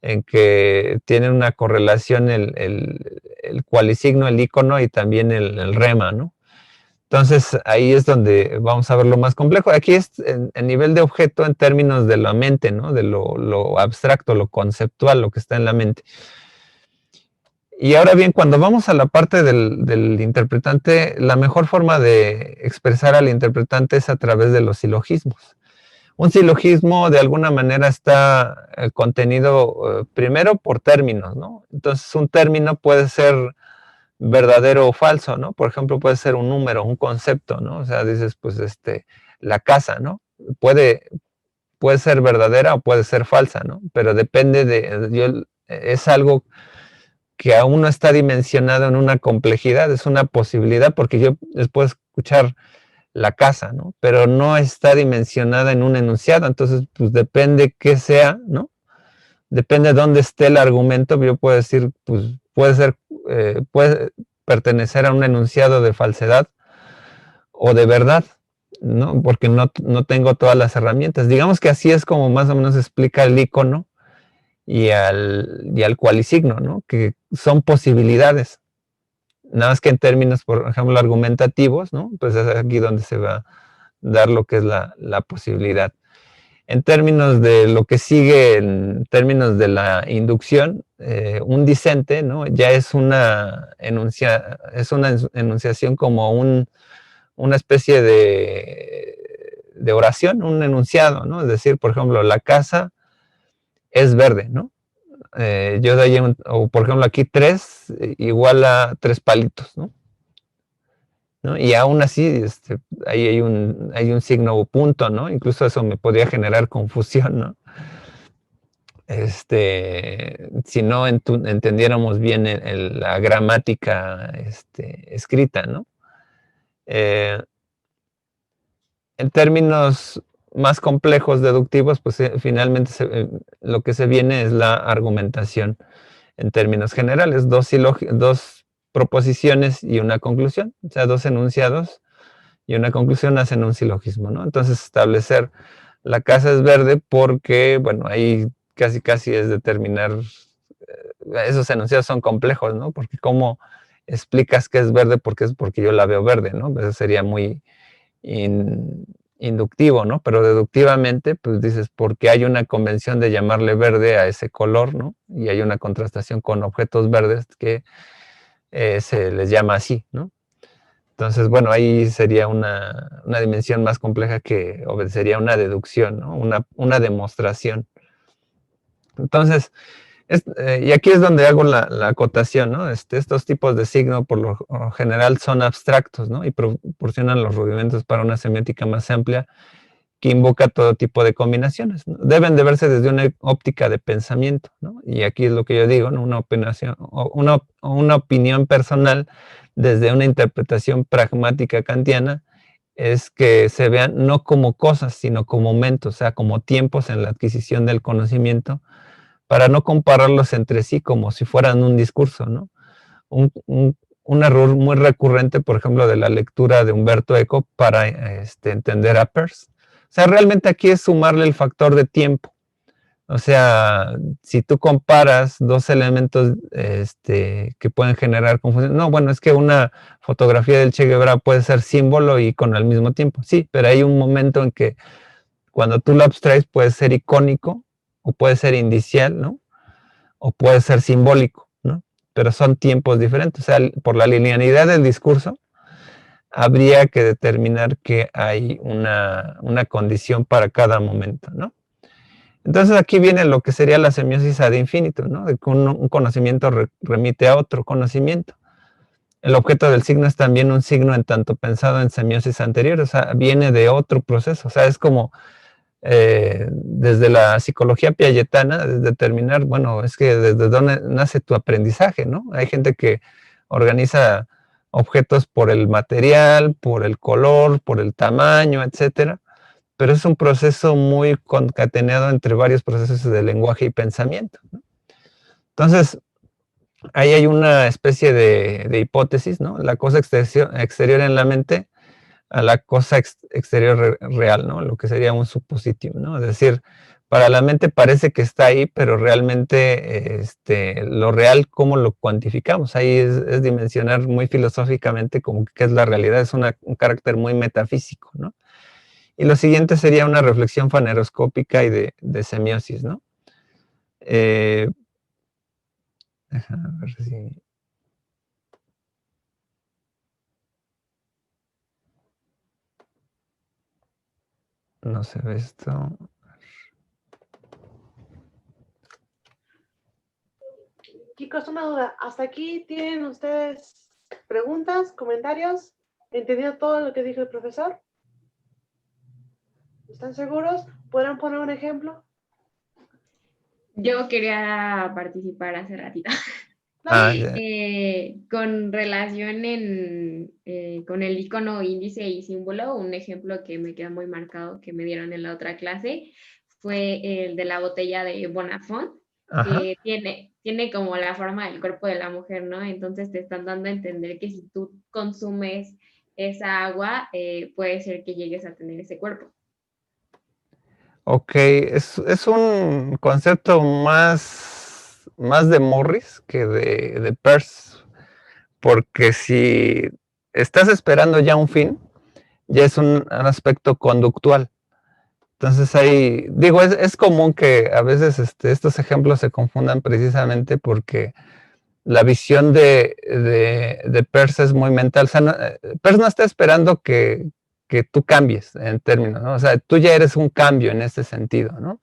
en que tienen una correlación el cualisigno, el icono y también el rema, ¿no? Entonces, ahí es donde vamos a ver lo más complejo. Aquí es en nivel de objeto en términos de la mente, ¿no? De lo abstracto, lo conceptual, lo que está en la mente. Y ahora bien, cuando vamos a la parte del interpretante, la mejor forma de expresar al interpretante es a través de los silogismos. Un silogismo de alguna manera está contenido primero por términos, ¿no? Entonces un término puede ser verdadero o falso, ¿no? Por ejemplo, puede ser un número, un concepto, ¿no? O sea, dices, pues, la casa, ¿no? Puede ser verdadera o puede ser falsa, ¿no? Pero depende es algo que aún no está dimensionado en una complejidad, es una posibilidad, porque yo puedo escuchar la casa, ¿no? Pero no está dimensionada en un enunciado, entonces, pues depende qué sea, ¿no? Depende de dónde esté el argumento, yo puedo decir, pues puede pertenecer a un enunciado de falsedad o de verdad, ¿no? Porque no tengo todas las herramientas. Digamos que así es como más o menos explica el icono y al cualisigno, ¿no? Que son posibilidades. Nada más que en términos, por ejemplo, argumentativos, ¿no? Pues es aquí donde se va a dar lo que es la posibilidad. En términos de lo que sigue, en términos de la inducción, un discente, ¿no? Ya es una enunciación como una especie de oración, un enunciado, ¿no? Es decir, por ejemplo, la casa es verde, ¿no? Yo de ahí, o por ejemplo, aquí 3 igual a 3 palitos, ¿no? Y aún así, ahí hay un signo o punto, ¿no? Incluso eso me podría generar confusión, ¿no? Si no entendiéramos bien la gramática escrita, ¿no? En términos más complejos deductivos, pues finalmente lo que se viene es la argumentación en términos generales, dos proposiciones y una conclusión, o sea, dos enunciados y una conclusión hacen un silogismo, ¿no? Entonces establecer la casa es verde porque, bueno, ahí casi es determinar, esos enunciados son complejos, ¿no? Porque cómo explicas que es verde porque es porque yo la veo verde, ¿no? Eso sería muy inductivo, ¿no? Pero deductivamente, pues dices, porque hay una convención de llamarle verde a ese color, ¿no? Y hay una contrastación con objetos verdes que se les llama así, ¿no? Entonces, bueno, ahí sería una dimensión más compleja que obedecería a una deducción, ¿no? Una demostración. Entonces, y aquí es donde hago la acotación, ¿no? Estos tipos de signo por lo general son abstractos, ¿no? Y proporcionan los rudimentos para una semiótica más amplia que invoca todo tipo de combinaciones, ¿no? Deben de verse desde una óptica de pensamiento, ¿no? Y aquí es lo que yo digo, ¿no? Una opinión personal desde una interpretación pragmática kantiana es que se vean no como cosas, sino como momentos, o sea, como tiempos en la adquisición del conocimiento, para no compararlos entre sí como si fueran un discurso, ¿no? Un error muy recurrente, por ejemplo, de la lectura de Umberto Eco para entender a Peirce. O sea, realmente aquí es sumarle el factor de tiempo. O sea, si tú comparas dos elementos que pueden generar confusión, no, bueno, es que una fotografía del Che Guevara puede ser símbolo y con al mismo tiempo, sí, pero hay un momento en que cuando tú lo abstraes puede ser icónico o puede ser indicial, ¿no? O puede ser simbólico, ¿no? Pero son tiempos diferentes. O sea, por la linealidad del discurso, habría que determinar que hay una condición para cada momento, ¿no? Entonces aquí viene lo que sería la semiosis ad infinitum, ¿no? De que un conocimiento remite a otro conocimiento. El objeto del signo es también un signo en tanto pensado en semiosis anterior, o sea, viene de otro proceso, o sea, es como desde la psicología piagetana, determinar, bueno, es que desde dónde nace tu aprendizaje, ¿no? Hay gente que organiza objetos por el material, por el color, por el tamaño, etcétera, pero es un proceso muy concatenado entre varios procesos de lenguaje y pensamiento, ¿no? Entonces, ahí hay una especie de hipótesis, ¿no? La cosa exterior en la mente a la cosa exterior real, ¿no? Lo que sería un supositivo, ¿no? Es decir, para la mente parece que está ahí, pero realmente lo real, ¿cómo lo cuantificamos? Ahí es dimensionar muy filosóficamente como que qué es la realidad, es un carácter muy metafísico, ¿no? Y lo siguiente sería una reflexión faneroscópica y de semiosis, ¿no? Déjame ver si... No se ve esto. Chicos, una duda. ¿Hasta aquí tienen ustedes preguntas, comentarios? ¿Entendieron todo lo que dijo el profesor? ¿Están seguros? ¿Podrán poner un ejemplo? Yo quería participar hace ratito. Ya. Con relación con el icono, índice y símbolo, un ejemplo que me queda muy marcado que me dieron en la otra clase fue el de la botella de Bonafont, que tiene como la forma del cuerpo de la mujer, ¿no? Entonces te están dando a entender que si tú consumes esa agua, puede ser que llegues a tener ese cuerpo. Ok, es un concepto más de Morris que de Peirce, porque si estás esperando ya un fin, ya es un aspecto conductual. Entonces ahí, digo, es común que a veces estos ejemplos se confundan precisamente porque la visión de Peirce es muy mental. O sea, Peirce no está esperando que tú cambies en términos, ¿no? O sea, tú ya eres un cambio en ese sentido, ¿no?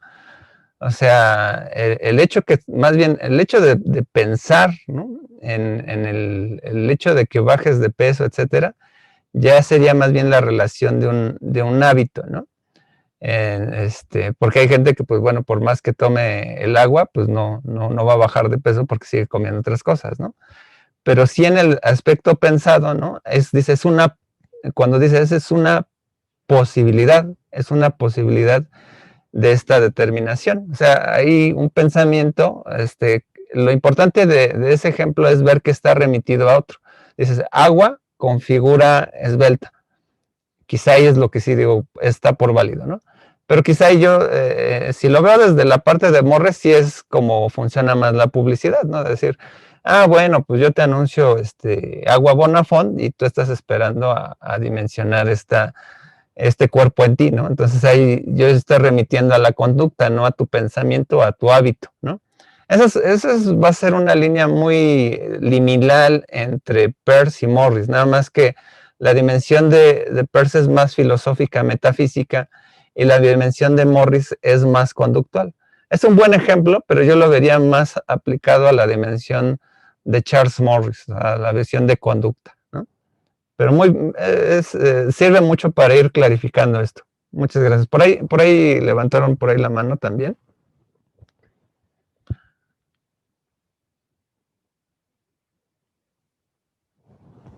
O sea, el hecho que, más bien, el hecho de pensar, ¿no? En el hecho de que bajes de peso, etcétera, ya sería más bien la relación de un hábito, ¿no? Porque hay gente que, pues bueno, por más que tome el agua, pues no va a bajar de peso porque sigue comiendo otras cosas, ¿no? Pero sí en el aspecto pensado, ¿no? Cuando dices es una posibilidad de esta determinación. O sea, hay un pensamiento, lo importante de ese ejemplo es ver que está remitido a otro. Dices, agua con figura esbelta. Quizá ahí es lo que sí digo, está por válido, ¿no? Pero quizá yo, si lo veo desde la parte de Morris, sí es como funciona más la publicidad, ¿no? Es decir, bueno, pues yo te anuncio agua Bonafont y tú estás esperando a dimensionar este cuerpo en ti, ¿no? Entonces ahí yo estoy remitiendo a la conducta, no a tu pensamiento, a tu hábito, ¿no? Va a ser una línea muy liminal entre Peirce y Morris, nada más que La dimensión de Peirce es más filosófica, metafísica, y la dimensión de Morris es más conductual. Es un buen ejemplo, pero yo lo vería más aplicado a la dimensión de Charles Morris, a la visión de conducta, ¿no? Pero sirve mucho para ir clarificando esto. Muchas gracias. Por ahí levantaron por ahí la mano también.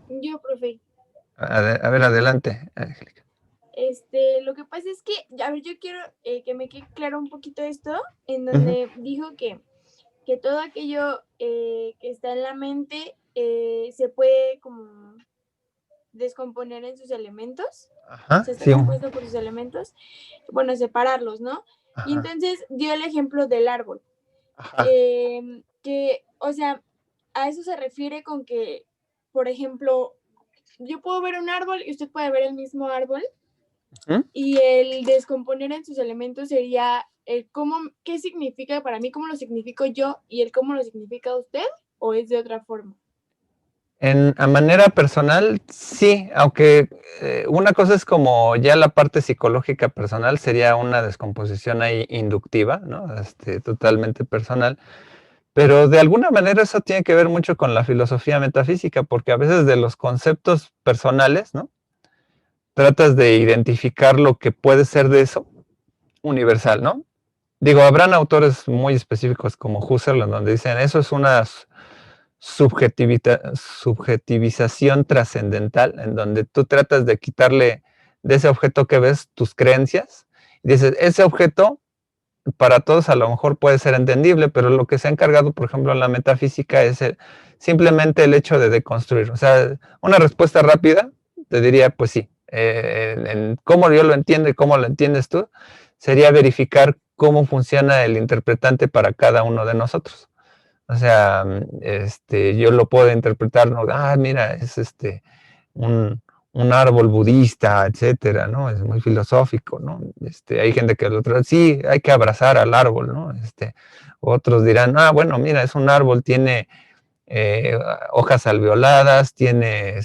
Yo, profe. A ver, adelante, Angélica. Lo que pasa es que, a ver, yo quiero que me quede claro un poquito esto, en donde dijo que todo aquello que está en la mente se puede como descomponer en sus elementos. Ajá, Se está sí. compuesto por sus elementos. Bueno, separarlos, ¿no? Ajá. Y entonces dio el ejemplo del árbol. Ajá. Que, o sea, a eso se refiere con que, por ejemplo, yo puedo ver un árbol y usted puede ver el mismo árbol. Y el descomponer en sus elementos sería el qué significa para mí, cómo lo significo yo, y el cómo lo significa usted, o es de otra forma. A manera personal, sí, aunque una cosa es como ya la parte psicológica personal, sería una descomposición ahí inductiva, ¿no? Totalmente personal. Pero de alguna manera eso tiene que ver mucho con la filosofía metafísica, porque a veces de los conceptos personales, ¿no? Tratas de identificar lo que puede ser de eso universal, ¿no? Digo, habrán autores muy específicos como Husserl, donde dicen, eso es una subjetivización trascendental, en donde tú tratas de quitarle de ese objeto que ves tus creencias, y dices, ese objeto para todos a lo mejor puede ser entendible, pero lo que se ha encargado, por ejemplo, en la metafísica es simplemente el hecho de deconstruir. O sea, una respuesta rápida te diría, pues sí, en cómo yo lo entiendo y cómo lo entiendes tú, sería verificar cómo funciona el interpretante para cada uno de nosotros. O sea, yo lo puedo interpretar, ¿no? Mira, es un árbol budista, etcétera, ¿no? Es muy filosófico, ¿no? Hay gente que sí, hay que abrazar al árbol, ¿no? Otros dirán, bueno, mira, es un árbol, tiene hojas alveoladas, tiene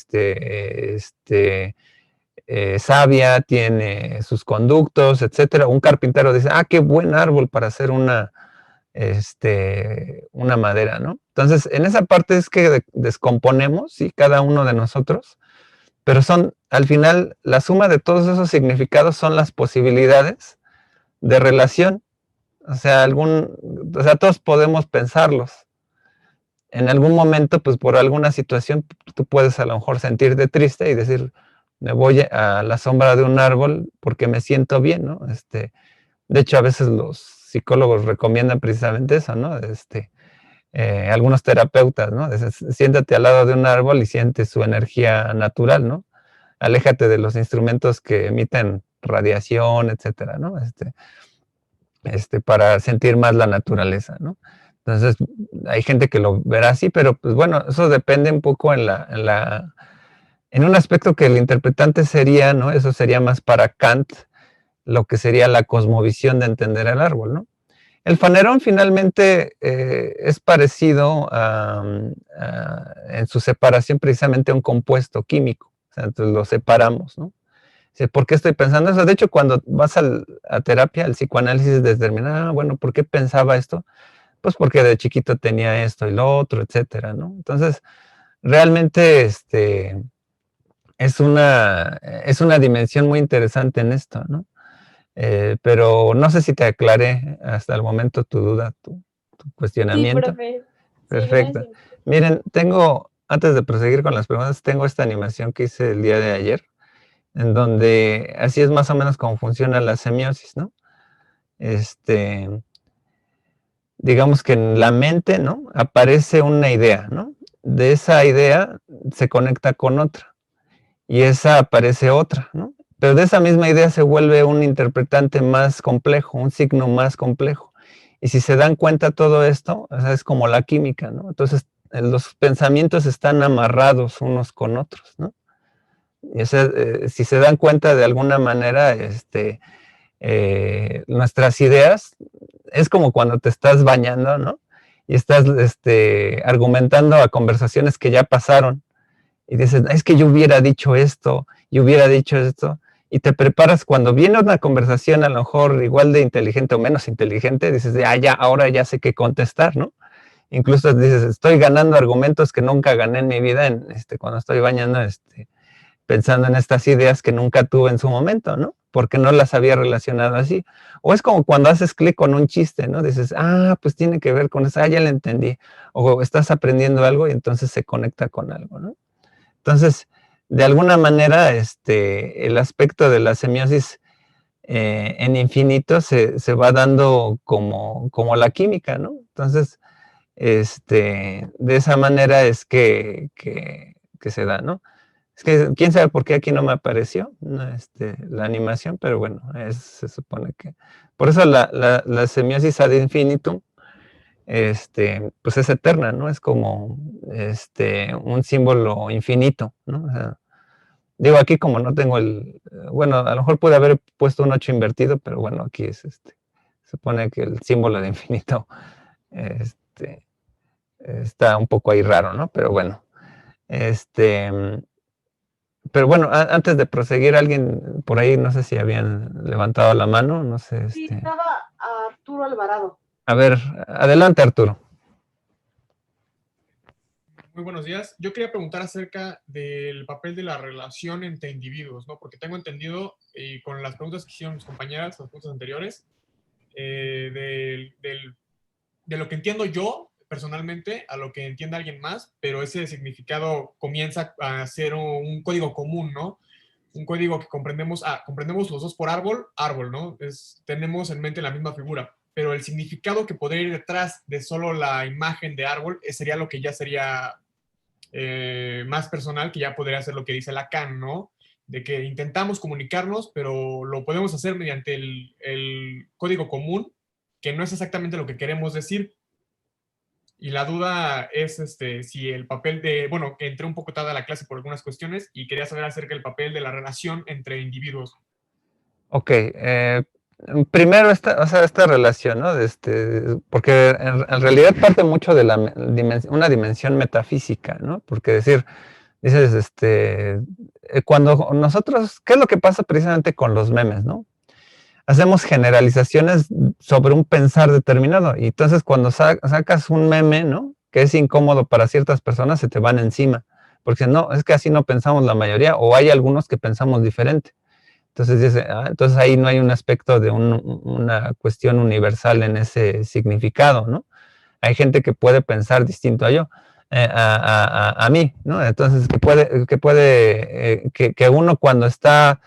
savia, tiene sus conductos, etcétera. Un carpintero dice, qué buen árbol para hacer una madera, ¿no? Entonces, en esa parte es que descomponemos, ¿sí? Cada uno de nosotros, pero al final, la suma de todos esos significados son las posibilidades de relación. O sea, todos podemos pensarlos. En algún momento, pues por alguna situación, tú puedes a lo mejor sentirte triste y decir, me voy a la sombra de un árbol porque me siento bien, ¿no? De hecho, a veces los psicólogos recomiendan precisamente eso, ¿no? Algunos terapeutas, ¿no? Siéntate al lado de un árbol y siente su energía natural, ¿no? Aléjate de los instrumentos que emiten radiación, etcétera, ¿no? Para sentir más la naturaleza, ¿no? Entonces, hay gente que lo verá así, pero pues bueno, eso depende un poco en un aspecto que el interpretante sería, ¿no? Eso sería más para Kant, lo que sería la cosmovisión de entender el árbol, ¿no? El fanerón finalmente es parecido en su separación precisamente a un compuesto químico. O sea, entonces lo separamos, ¿no? ¿Por qué estoy pensando eso? De hecho, cuando vas a terapia, el psicoanálisis determina, bueno, ¿por qué pensaba esto? Pues porque de chiquito tenía esto y lo otro, etcétera, ¿no? Entonces, realmente es una dimensión muy interesante en esto, ¿no? Pero no sé si te aclaré hasta el momento tu duda, tu cuestionamiento. Sí, profe. Perfecto. Sí, miren, antes de proseguir con las preguntas, tengo esta animación que hice el día de ayer, en donde así es más o menos como funciona la semiosis, ¿no? Digamos que en la mente, ¿no? Aparece una idea, ¿no? De esa idea se conecta con otra, y esa aparece otra, ¿no? Pero de esa misma idea se vuelve un interpretante más complejo, un signo más complejo. Y si se dan cuenta todo esto, o sea, es como la química, ¿no? Entonces, los pensamientos están amarrados unos con otros, ¿no? Y si se dan cuenta de alguna manera, nuestras ideas, es como cuando te estás bañando, ¿no? Y estás argumentando a conversaciones que ya pasaron. y dices, es que yo hubiera dicho esto, y hubiera dicho esto, y te preparas cuando viene una conversación a lo mejor igual de inteligente o menos inteligente, dices, ya, ahora ya sé qué contestar, ¿no? Incluso dices, estoy ganando argumentos que nunca gané en mi vida cuando estoy bañando, pensando en estas ideas que nunca tuve en su momento, ¿no? Porque no las había relacionado así. O es como cuando haces clic con un chiste, ¿no? Dices, pues tiene que ver con eso, ya lo entendí. O estás aprendiendo algo y entonces se conecta con algo, ¿no? Entonces, de alguna manera, el aspecto de la semiosis en infinito se va dando como la química, ¿no? Entonces, de esa manera es que se da, ¿no? Es que quién sabe por qué aquí no me apareció, ¿no? La animación, pero bueno, se supone que... Por eso la semiosis ad infinitum, pues es eterna, ¿no? Es como un símbolo infinito, ¿no? O sea, digo, aquí como no tengo bueno, a lo mejor pude haber puesto un 8 invertido, pero bueno, aquí es se supone que el símbolo de infinito está un poco ahí raro, ¿no? Pero bueno, pero bueno, antes de proseguir, alguien por ahí, no sé si habían levantado la mano, no sé. Sí, estaba Arturo Alvarado. A ver, adelante, Arturo. Muy buenos días. Yo quería preguntar acerca del papel de la relación entre individuos, ¿no? Porque tengo entendido, y con las preguntas que hicieron mis compañeras, las preguntas anteriores, de lo que entiendo yo personalmente a lo que entiende alguien más, pero ese significado comienza a ser un código común, ¿no? Un código que comprendemos los dos por árbol, ¿no? Tenemos en mente la misma figura, pero el significado que podría ir detrás de solo la imagen de árbol sería lo que ya sería más personal, que ya podría ser lo que dice Lacan, ¿no? De que intentamos comunicarnos, pero lo podemos hacer mediante el código común, que no es exactamente lo que queremos decir. Y la duda es si el papel bueno, que entré un poco tarde a la clase por algunas cuestiones y quería saber acerca del papel de la relación entre individuos. Ok, primero esta relación, ¿no? Porque en realidad parte mucho de una dimensión metafísica, ¿no? Porque dices, cuando nosotros, ¿qué es lo que pasa precisamente con los memes, ¿no? Hacemos generalizaciones sobre un pensar determinado, y entonces cuando sacas un meme, ¿no? Que es incómodo para ciertas personas, se te van encima, porque no, es que así no pensamos la mayoría, o hay algunos que pensamos diferente. Entonces dice, entonces ahí no hay un aspecto de una cuestión universal en ese significado, ¿no? Hay gente que puede pensar distinto a yo, a mí, ¿no? Entonces que uno cuando está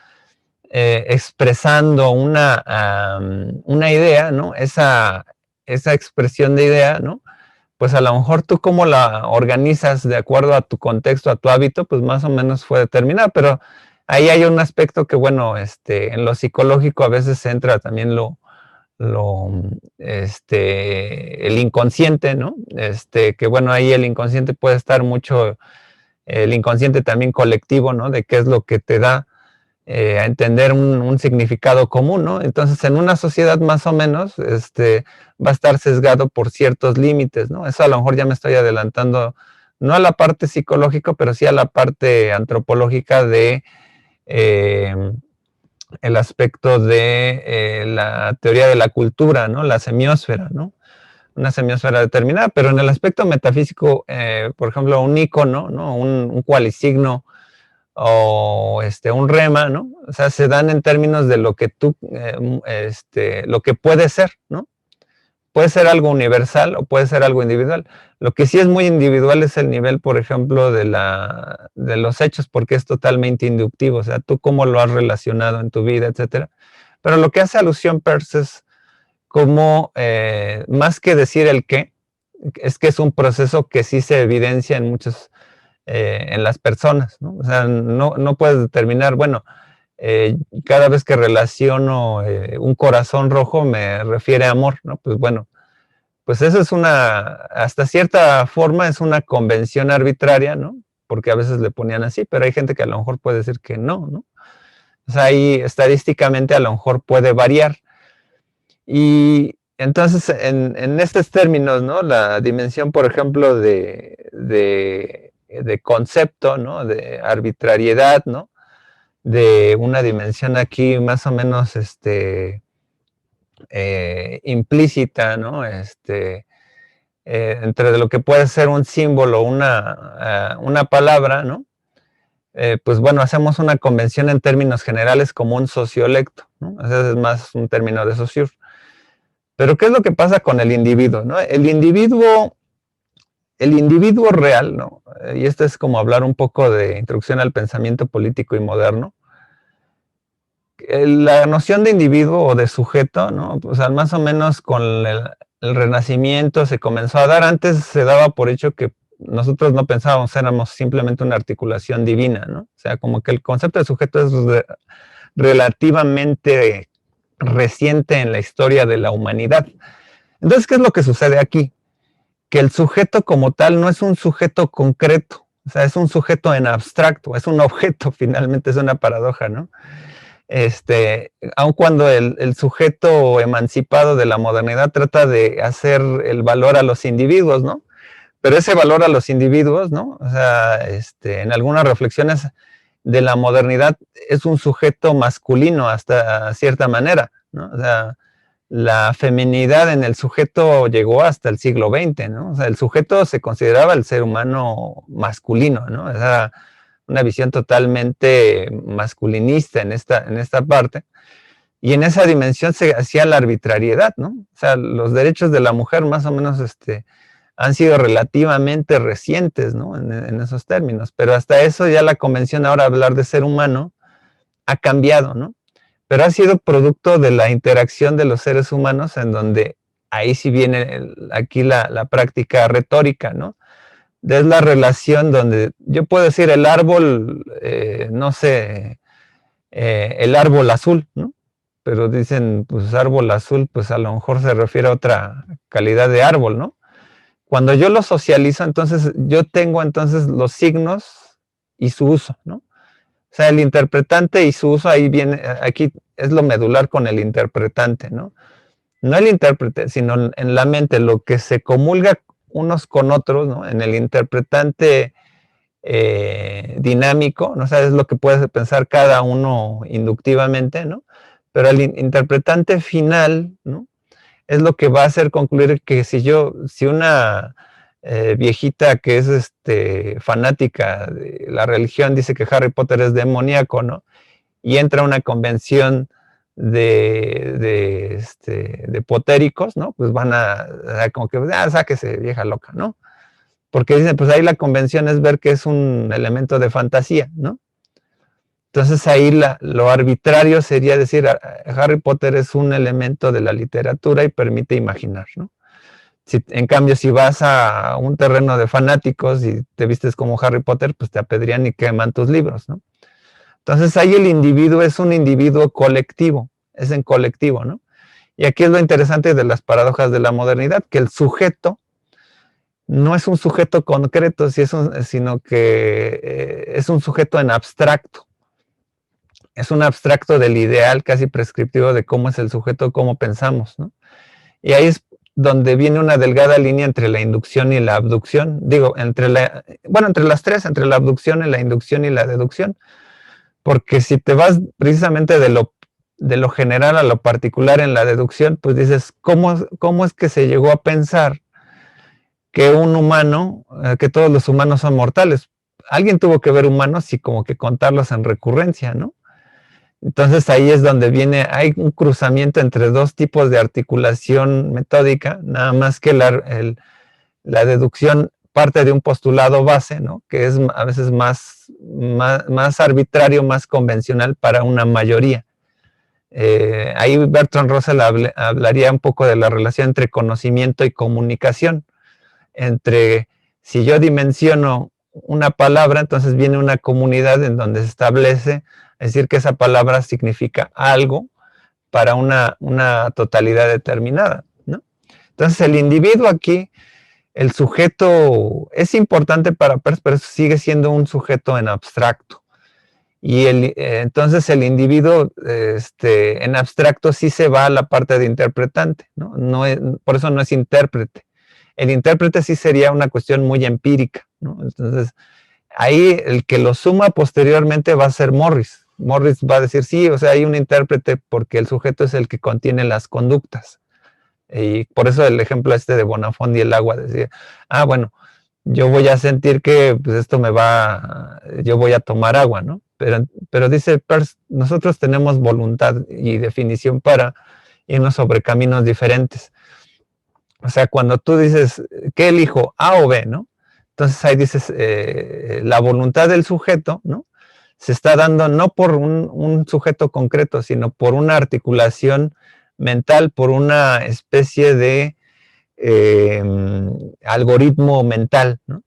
expresando una idea, ¿no? Esa expresión de idea, ¿no? Pues a lo mejor tú cómo la organizas de acuerdo a tu contexto, a tu hábito, pues más o menos fue determinado, pero ahí hay un aspecto que, bueno, en lo psicológico a veces entra también el inconsciente, ¿no? Que bueno, ahí el inconsciente puede estar mucho, el inconsciente también colectivo, ¿no? De qué es lo que te da a entender un significado común, ¿no? Entonces, en una sociedad más o menos, va a estar sesgado por ciertos límites, ¿no? Eso a lo mejor ya me estoy adelantando, no a la parte psicológica, pero sí a la parte antropológica de el aspecto de la teoría de la cultura, ¿no? La semiósfera, ¿no? Una semiósfera determinada, pero en el aspecto metafísico, por ejemplo, un icono, ¿no? Un cualisigno, o un rema, ¿no? O sea, se dan en términos de lo que tú, lo que puede ser, ¿no? Puede ser algo universal o puede ser algo individual. Lo que sí es muy individual es el nivel, por ejemplo, de los hechos, porque es totalmente inductivo, o sea, tú cómo lo has relacionado en tu vida, etcétera. Pero lo que hace alusión Peirce es como, más que decir el qué, es que es un proceso que sí se evidencia en muchos en las personas, ¿no? O sea, no puedes determinar, bueno, cada vez que relaciono un corazón rojo me refiere a amor, ¿no? Pues bueno, pues eso es hasta cierta forma es una convención arbitraria, ¿no? Porque a veces le ponían así, pero hay gente que a lo mejor puede decir que no, ¿no? O sea, ahí estadísticamente a lo mejor puede variar. Y entonces, en estos términos, ¿no? La dimensión, por ejemplo, de de concepto, ¿no? De arbitrariedad, ¿no? De una dimensión aquí más o menos implícita, ¿no? Entre lo que puede ser un símbolo, una palabra, ¿no? Pues bueno, hacemos una convención en términos generales como un sociolecto, ¿no? Ese es más un término de Saussure. Pero ¿qué es lo que pasa con el individuo, ¿no? El individuo real, ¿no? Y esto es como hablar un poco de introducción al pensamiento político y moderno. La noción de individuo o de sujeto, ¿no? O sea, más o menos con el Renacimiento se comenzó a dar. Antes se daba por hecho que nosotros no pensábamos, éramos simplemente una articulación divina, ¿no? O sea, como que el concepto de sujeto es relativamente reciente en la historia de la humanidad. Entonces, ¿qué es lo que sucede aquí? Que el sujeto como tal no es un sujeto concreto, o sea, es un sujeto en abstracto, es un objeto, finalmente es una paradoja, ¿no? Aun cuando el sujeto emancipado de la modernidad trata de hacer el valor a los individuos, ¿no? Pero ese valor a los individuos, ¿no? O sea, en algunas reflexiones de la modernidad es un sujeto masculino hasta cierta manera, ¿no? O sea, la feminidad en el sujeto llegó hasta el siglo XX, ¿no? O sea, el sujeto se consideraba el ser humano masculino, ¿no? Era una visión totalmente masculinista en esta parte. Y en esa dimensión se hacía la arbitrariedad, ¿no? O sea, los derechos de la mujer más o menos han sido relativamente recientes, ¿no? En esos términos. Pero hasta eso ya la convención ahora hablar de ser humano ha cambiado, ¿no? Pero ha sido producto de la interacción de los seres humanos en donde ahí sí viene aquí la práctica retórica, ¿no? Es la relación donde yo puedo decir el árbol, no sé, el árbol azul, ¿no? Pero dicen, pues árbol azul, pues a lo mejor se refiere a otra calidad de árbol, ¿no? Cuando yo lo socializo, entonces yo tengo entonces los signos y su uso, ¿no? O sea, el interpretante y su uso ahí viene, aquí es lo medular con el interpretante, ¿no? No el intérprete, sino en la mente, lo que se comulga unos con otros, ¿no? En el interpretante dinámico, ¿no? O sea, es lo que puede pensar cada uno inductivamente, ¿no? Pero el interpretante final, ¿no? Es lo que va a hacer concluir que si una viejita que es fanática de la religión dice que Harry Potter es demoníaco, ¿no? Y entra a una convención de potéricos, ¿no? Pues van a como que, sáquese vieja loca, ¿no? Porque dicen, pues ahí la convención es ver que es un elemento de fantasía, ¿no? Entonces ahí lo arbitrario sería decir, Harry Potter es un elemento de la literatura y permite imaginar, ¿no? En cambio, si vas a un terreno de fanáticos y te vistes como Harry Potter, pues te apedrean y queman tus libros, ¿no? Entonces ahí el individuo es un individuo colectivo, es en colectivo, ¿no? Y aquí es lo interesante de las paradojas de la modernidad, que el sujeto no es un sujeto concreto, sino que es un sujeto en abstracto. Es un abstracto del ideal casi prescriptivo de cómo es el sujeto, cómo pensamos, ¿no? Y ahí es donde viene una delgada línea entre la inducción y la abducción. Digo, entre las tres, entre la abducción y la inducción y la deducción. Porque si te vas precisamente de lo general a lo particular en la deducción, pues dices, ¿cómo es que se llegó a pensar que un humano, que todos los humanos son mortales? Alguien tuvo que ver humanos y como que contarlos en recurrencia, ¿no? Entonces ahí es donde hay un cruzamiento entre dos tipos de articulación metódica, nada más que la deducción parte de un postulado base, ¿no? Que es a veces más arbitrario, más convencional para una mayoría. Ahí Bertrand Russell hablaría un poco de la relación entre conocimiento y comunicación. Si yo dimensiono una palabra, entonces viene una comunidad en donde se establece, es decir, que esa palabra significa algo para una totalidad determinada, ¿no? Entonces el individuo aquí, el sujeto es importante para Peirce, pero sigue siendo un sujeto en abstracto. Y entonces el individuo en abstracto sí se va a la parte de interpretante, ¿no? Por eso no es intérprete. El intérprete sí sería una cuestión muy empírica, ¿no? Entonces, ahí el que lo suma posteriormente va a ser Morris. Morris va a decir, sí, o sea, hay un intérprete porque el sujeto es el que contiene las conductas. Y por eso el ejemplo este de Bonafont y el agua, decía, bueno, yo voy a sentir que pues esto yo voy a tomar agua, ¿no? Pero dice Peirce, nosotros tenemos voluntad y definición para irnos sobre caminos diferentes. O sea, cuando tú dices, ¿qué elijo? A o B, ¿no? Entonces ahí dices, la voluntad del sujeto, ¿no? Se está dando no por un sujeto concreto, sino por una articulación mental, por una especie de algoritmo mental, ¿no?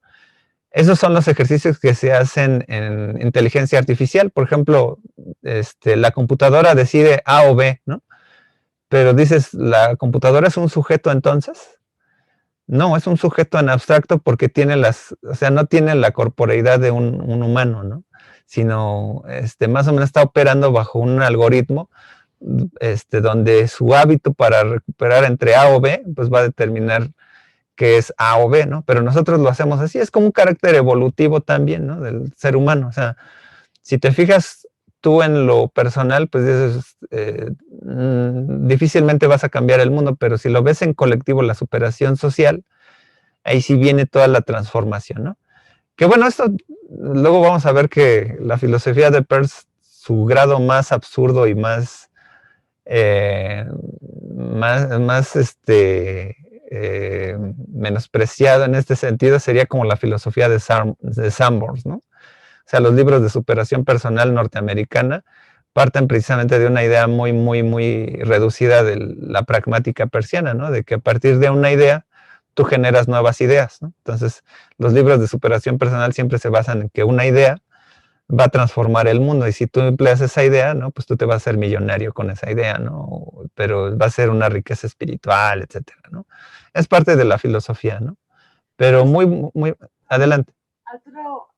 Esos son los ejercicios que se hacen en inteligencia artificial. Por ejemplo, la computadora decide A o B, ¿no? Pero dices, ¿la computadora es un sujeto entonces? No, es un sujeto en abstracto porque no tiene la corporeidad de un humano, ¿no? Sino, más o menos está operando bajo un algoritmo, donde su hábito para recuperar entre A o B, pues va a determinar que es A o B, ¿no? Pero nosotros lo hacemos así, es como un carácter evolutivo también, ¿no? Del ser humano. O sea, si te fijas tú en lo personal, pues dices, difícilmente vas a cambiar el mundo, pero si lo ves en colectivo, la superación social, ahí sí viene toda la transformación, ¿no? Que bueno, esto luego vamos a ver que la filosofía de Peirce, su grado más absurdo y más menospreciado en este sentido sería como la filosofía de Sanborn, ¿no? O sea, los libros de superación personal norteamericana parten precisamente de una idea muy, muy, muy reducida de la pragmática persiana, ¿no? De que a partir de una idea tú generas nuevas ideas, ¿no? Entonces, los libros de superación personal siempre se basan en que una idea va a transformar el mundo, y si tú empleas esa idea, ¿no? Pues tú te vas a hacer millonario con esa idea, ¿no? Pero va a ser una riqueza espiritual, etcétera, ¿no? Es parte de la filosofía, ¿no? Pero muy, muy, adelante. Arturo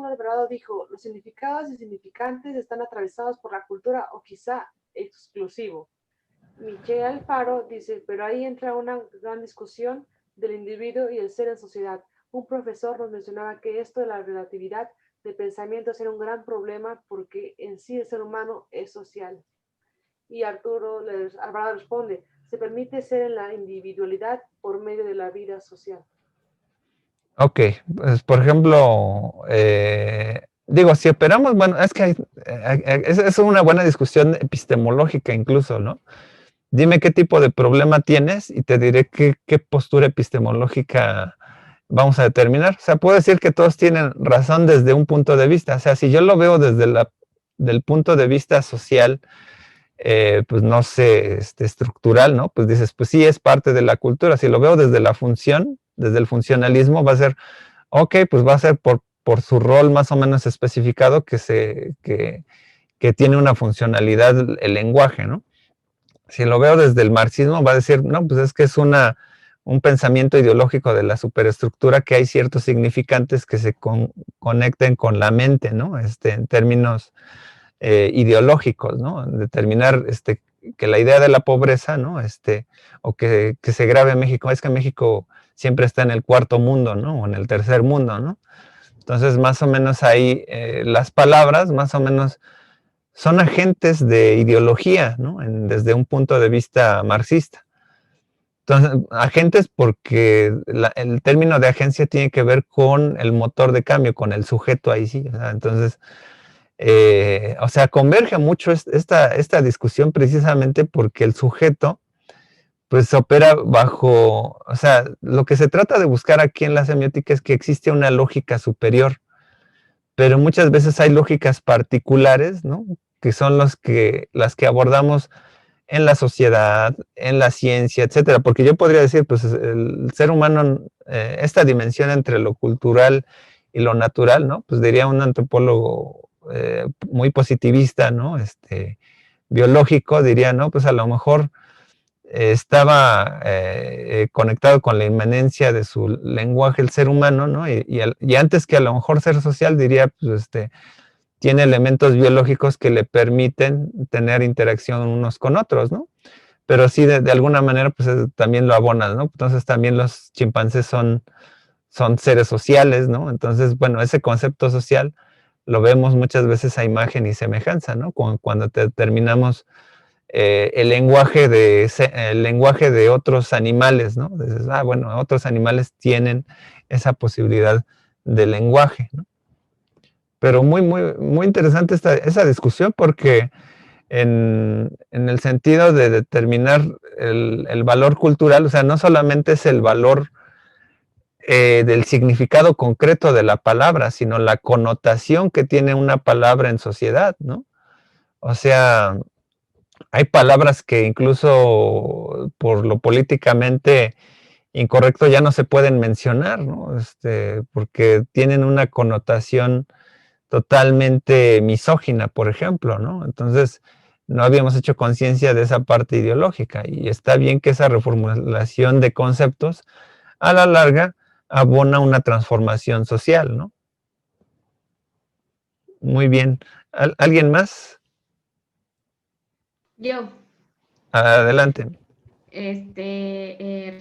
Alvarado dijo, los significados y significantes están atravesados por la cultura o quizá exclusivo. Michelle Alfaro dice, pero ahí entra una gran discusión del individuo y el ser en sociedad. Un profesor nos mencionaba que esto de la relatividad de pensamientos era un gran problema porque en sí el ser humano es social. Y Arturo Alvarado responde, se permite ser en la individualidad por medio de la vida social. Ok, pues por ejemplo, digo, si operamos, bueno, es que es una buena discusión epistemológica incluso, ¿no? Dime qué tipo de problema tienes y te diré qué postura epistemológica vamos a determinar. O sea, puedo decir que todos tienen razón desde un punto de vista. O sea, si yo lo veo desde del punto de vista social, pues no sé, estructural, ¿no? Pues dices, pues sí, es parte de la cultura. Si lo veo desde la función, desde el funcionalismo, va a ser, ok, pues va a ser por su rol más o menos especificado que tiene una funcionalidad el lenguaje, ¿no? Si lo veo desde el marxismo, va a decir, no, pues es que es un pensamiento ideológico de la superestructura, que hay ciertos significantes que se conecten con la mente, ¿no? En términos ideológicos, ¿no? Determinar que la idea de la pobreza, ¿no? O que se grabe en México, es que México siempre está en el cuarto mundo, ¿no? O en el tercer mundo, ¿no? Entonces, más o menos ahí las palabras, más o menos, son agentes de ideología, ¿no? Desde un punto de vista marxista. Entonces, agentes porque el término de agencia tiene que ver con el motor de cambio, con el sujeto ahí sí. O sea, entonces, o sea, converge mucho esta discusión precisamente porque el sujeto pues opera bajo, o sea, lo que se trata de buscar aquí en la semiótica es que existe una lógica superior, pero muchas veces hay lógicas particulares, ¿no? Que son las que abordamos en la sociedad, en la ciencia, etcétera, porque yo podría decir, pues el ser humano, esta dimensión entre lo cultural y lo natural, ¿no? Pues diría un antropólogo muy positivista, ¿no? Biológico, diría, ¿no? Pues a lo mejor estaba conectado con la inmanencia de su lenguaje el ser humano, ¿no? Y antes que a lo mejor ser social, diría, pues tiene elementos biológicos que le permiten tener interacción unos con otros, ¿no? Pero sí, de alguna manera, pues también lo abonan, ¿no? Entonces también los chimpancés son son seres sociales, ¿no? Entonces, bueno, ese concepto social lo vemos muchas veces a imagen y semejanza, ¿no? Cuando determinamos el lenguaje de otros animales, ¿no? Dices, bueno, otros animales tienen esa posibilidad de lenguaje, ¿no? Pero muy, muy, muy interesante esa discusión porque en el sentido de determinar el valor cultural, o sea, no solamente es el valor del significado concreto de la palabra, sino la connotación que tiene una palabra en sociedad, ¿no? O sea, hay palabras que incluso por lo políticamente incorrecto ya no se pueden mencionar, ¿no? Porque tienen una connotación totalmente misógina, por ejemplo, ¿no? Entonces, no habíamos hecho conciencia de esa parte ideológica y está bien que esa reformulación de conceptos a la larga abona una transformación social, ¿no? Muy bien. ¿Alguien más? Yo. Adelante.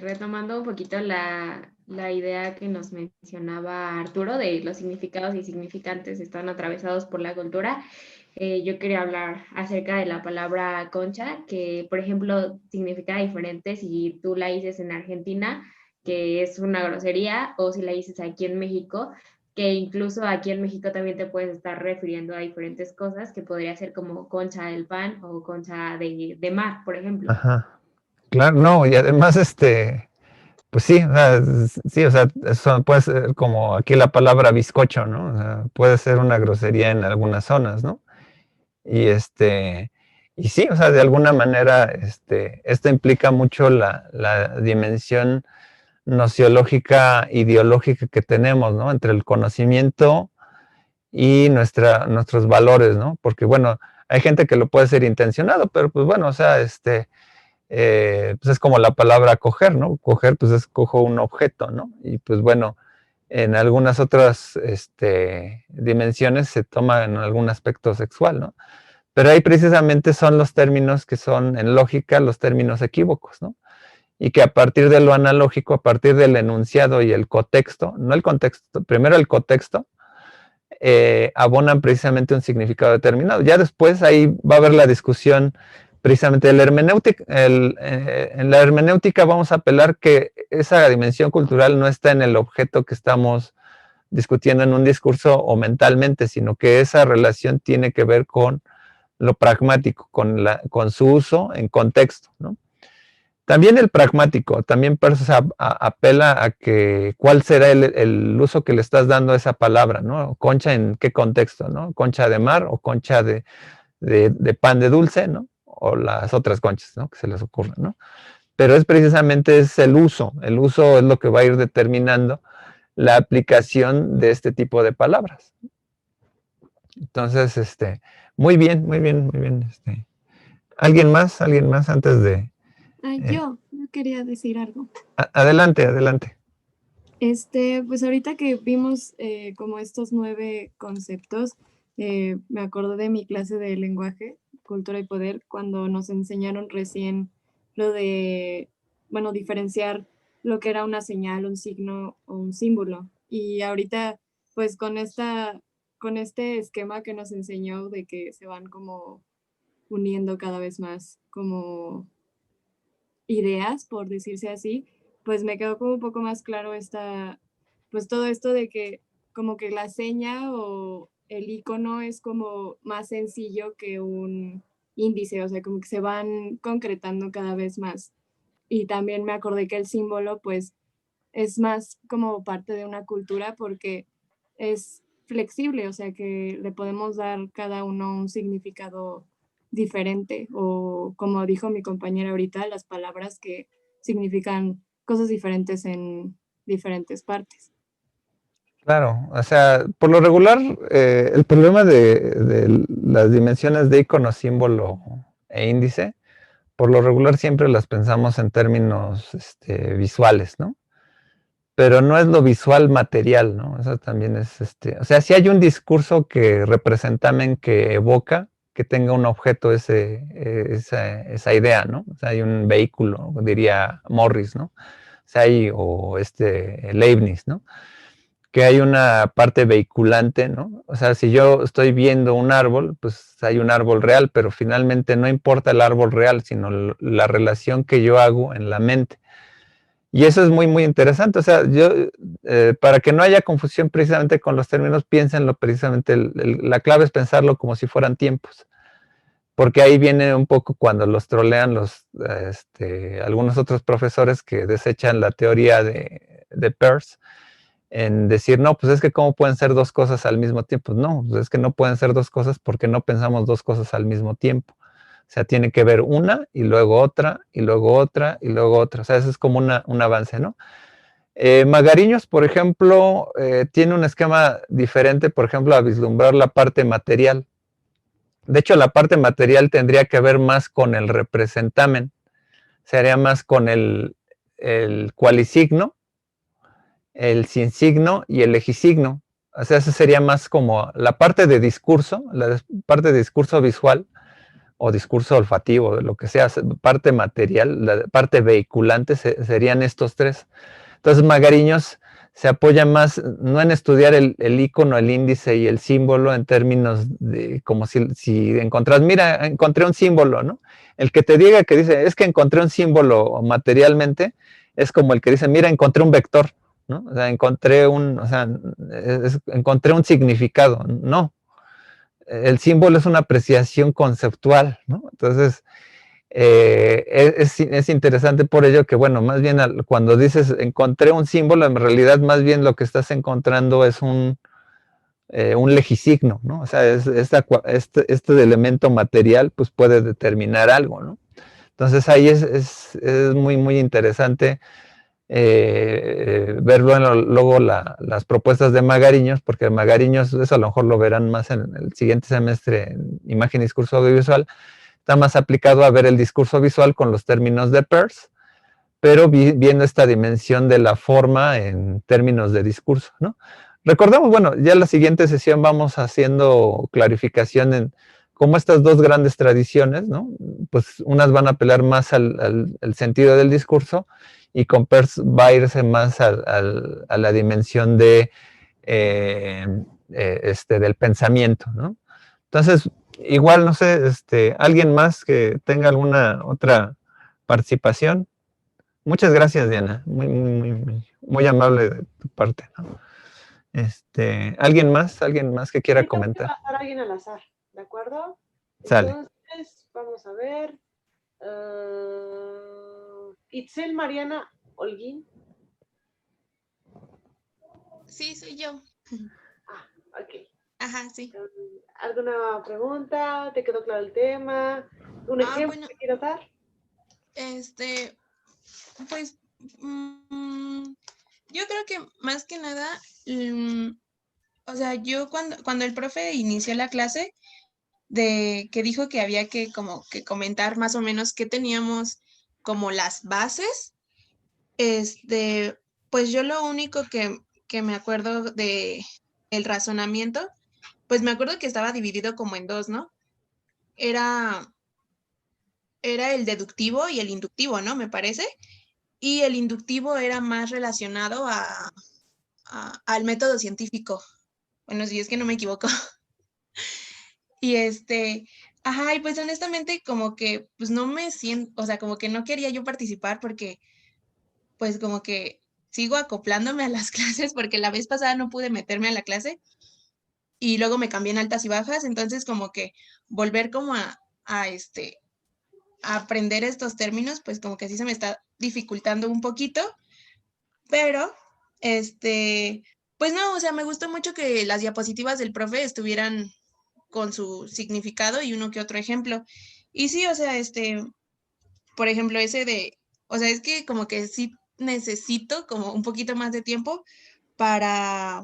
Retomando un poquito la idea que nos mencionaba Arturo de los significados y significantes están atravesados por la cultura, yo quería hablar acerca de la palabra concha, que por ejemplo significa diferente si tú la dices en Argentina, que es una grosería, o si la dices aquí en México, que incluso aquí en México también te puedes estar refiriendo a diferentes cosas, que podría ser como concha del pan o concha de mar, por ejemplo. Ajá. Claro, no, y además, pues sí, o sea, eso puede ser como aquí la palabra bizcocho, ¿no? O sea, puede ser una grosería en algunas zonas, ¿no? Y y sí, o sea, de alguna manera, esto implica mucho la dimensión nociológica, ideológica que tenemos, ¿no? Entre el conocimiento y nuestros valores, ¿no? Porque, bueno, hay gente que lo puede ser intencionado, pero pues bueno, o sea, pues es como la palabra coger, ¿no? Coger, pues es cojo un objeto, ¿no? Y pues bueno, en algunas otras dimensiones se toma en algún aspecto sexual, ¿no? Pero ahí precisamente son los términos que son en lógica los términos equívocos, ¿no? Y que a partir de lo analógico, a partir del enunciado y el cotexto, no el contexto, primero el cotexto, abonan precisamente un significado determinado. Ya después ahí va a haber la discusión precisamente de la hermenéutica. En la hermenéutica vamos a apelar que esa dimensión cultural no está en el objeto que estamos discutiendo en un discurso o mentalmente, sino que esa relación tiene que ver con lo pragmático, con su uso en contexto, ¿no? También el pragmático, también apela a que cuál será el uso que le estás dando a esa palabra, ¿no? Concha en qué contexto, ¿no? Concha de mar o concha de pan de dulce, ¿no? O las otras conchas, ¿no? Que se les ocurran, ¿no? Pero precisamente es el uso es lo que va a ir determinando la aplicación de este tipo de palabras. Entonces, muy bien, muy bien, muy bien. ¿Alguien más antes de...? Yo quería decir algo. Adelante, adelante. Pues ahorita que vimos como estos 9 conceptos, me acordé de mi clase de lenguaje, cultura y poder, cuando nos enseñaron recién lo de, bueno, diferenciar lo que era una señal, un signo o un símbolo. Y ahorita, pues con este esquema que nos enseñó de que se van como uniendo cada vez más como ideas, por decirse así, pues me quedó como un poco más claro pues todo esto de que como que la seña o el icono es como más sencillo que un índice, o sea, como que se van concretando cada vez más. Y también me acordé que el símbolo pues es más como parte de una cultura porque es flexible, o sea, que le podemos dar cada uno un significado diferente o como dijo mi compañera ahorita, las palabras que significan cosas diferentes en diferentes partes. Claro, o sea, por lo regular, el problema de las dimensiones de icono, símbolo e índice, por lo regular siempre las pensamos en términos visuales, ¿no? Pero no es lo visual material, ¿no? Eso también es, o sea, si hay un discurso que representamen, que evoca, que tenga un objeto esa idea, ¿no? O sea, hay un vehículo, diría Morris, ¿no? o Leibniz, ¿no? Que hay una parte vehiculante, ¿no? O sea, si yo estoy viendo un árbol, pues hay un árbol real, pero finalmente no importa el árbol real, sino la relación que yo hago en la mente. Y eso es muy, muy interesante. O sea, para que no haya confusión precisamente con los términos, piénsenlo precisamente, la clave es pensarlo como si fueran tiempos. Porque ahí viene un poco cuando los trolean algunos otros profesores que desechan la teoría de Peirce, en decir, no, pues es que cómo pueden ser dos cosas al mismo tiempo. No, pues es que no pueden ser dos cosas porque no pensamos dos cosas al mismo tiempo. O sea, tiene que ver una y luego otra y luego otra y luego otra. O sea, eso es como un avance, ¿no? Magariños, por ejemplo, tiene un esquema diferente, por ejemplo, a vislumbrar la parte material. De hecho, la parte material tendría que ver más con el representamen. Sería más con el cualisigno, el sin signo y el legisigno. O sea, eso sería más como la parte de discurso, la parte de discurso visual o discurso olfativo, lo que sea, parte material, la parte vehiculante serían estos tres. Entonces, Magariños se apoya más, no en estudiar el icono, el índice y el símbolo en términos de, como si encontrás, mira, encontré un símbolo, ¿no? El que te diga que dice, es que encontré un símbolo materialmente, es como el que dice, mira, encontré un vector, ¿no? O sea, encontré un significado, no. El símbolo es una apreciación conceptual, ¿no? Entonces, es interesante por ello que, bueno, más bien cuando dices encontré un símbolo, en realidad más bien lo que estás encontrando es un legisigno, ¿no? O sea, este elemento material pues puede determinar algo, ¿no? Entonces ahí es muy, muy interesante verlo luego las propuestas de Magariños, porque Magariños, eso a lo mejor lo verán más en el siguiente semestre en imagen y discurso audiovisual, está más aplicado a ver el discurso visual con los términos de Peirce, pero viendo esta dimensión de la forma en términos de discurso, ¿no? Recordemos, bueno, ya en la siguiente sesión vamos haciendo clarificación en cómo estas dos grandes tradiciones, ¿no? Pues unas van a apelar más al sentido del discurso y con Peirce va a irse más a la dimensión del pensamiento, ¿no? Entonces, igual, no sé, alguien más que tenga alguna otra participación. Muchas gracias, Diana. Muy, muy, muy, muy, muy amable de tu parte, ¿no? ¿Alguien más que quiera Sí, comentar? tengo que pasar a alguien al azar, ¿de acuerdo? Sale. Entonces, vamos a ver. Itzel Mariana Holguín. Sí, soy yo. Ah, ok. Ajá, sí. ¿Alguna pregunta? ¿Te quedó claro el tema? ¿Un ejemplo bueno, que quieras dar? Pues yo creo que más que nada, o sea, yo cuando el profe inició la clase, que dijo que había que como que comentar más o menos qué teníamos como las bases, pues yo lo único que me acuerdo de el razonamiento, pues me acuerdo que estaba dividido como en dos, ¿no? Era el deductivo y el inductivo, ¿no? Me parece. Y el inductivo era más relacionado al método científico. Bueno, si es que no me equivoco. Y ajá, y pues honestamente como que pues no me siento, o sea, como que no quería yo participar porque pues como que sigo acoplándome a las clases porque la vez pasada no pude meterme a la clase y luego me cambié en altas y bajas, entonces como que volver como a aprender estos términos, pues como que sí se me está dificultando un poquito, pero pues no, o sea, me gustó mucho que las diapositivas del profe estuvieran con su significado y uno que otro ejemplo. Y sí, o sea, por ejemplo, o sea, es que como que sí necesito como un poquito más de tiempo para,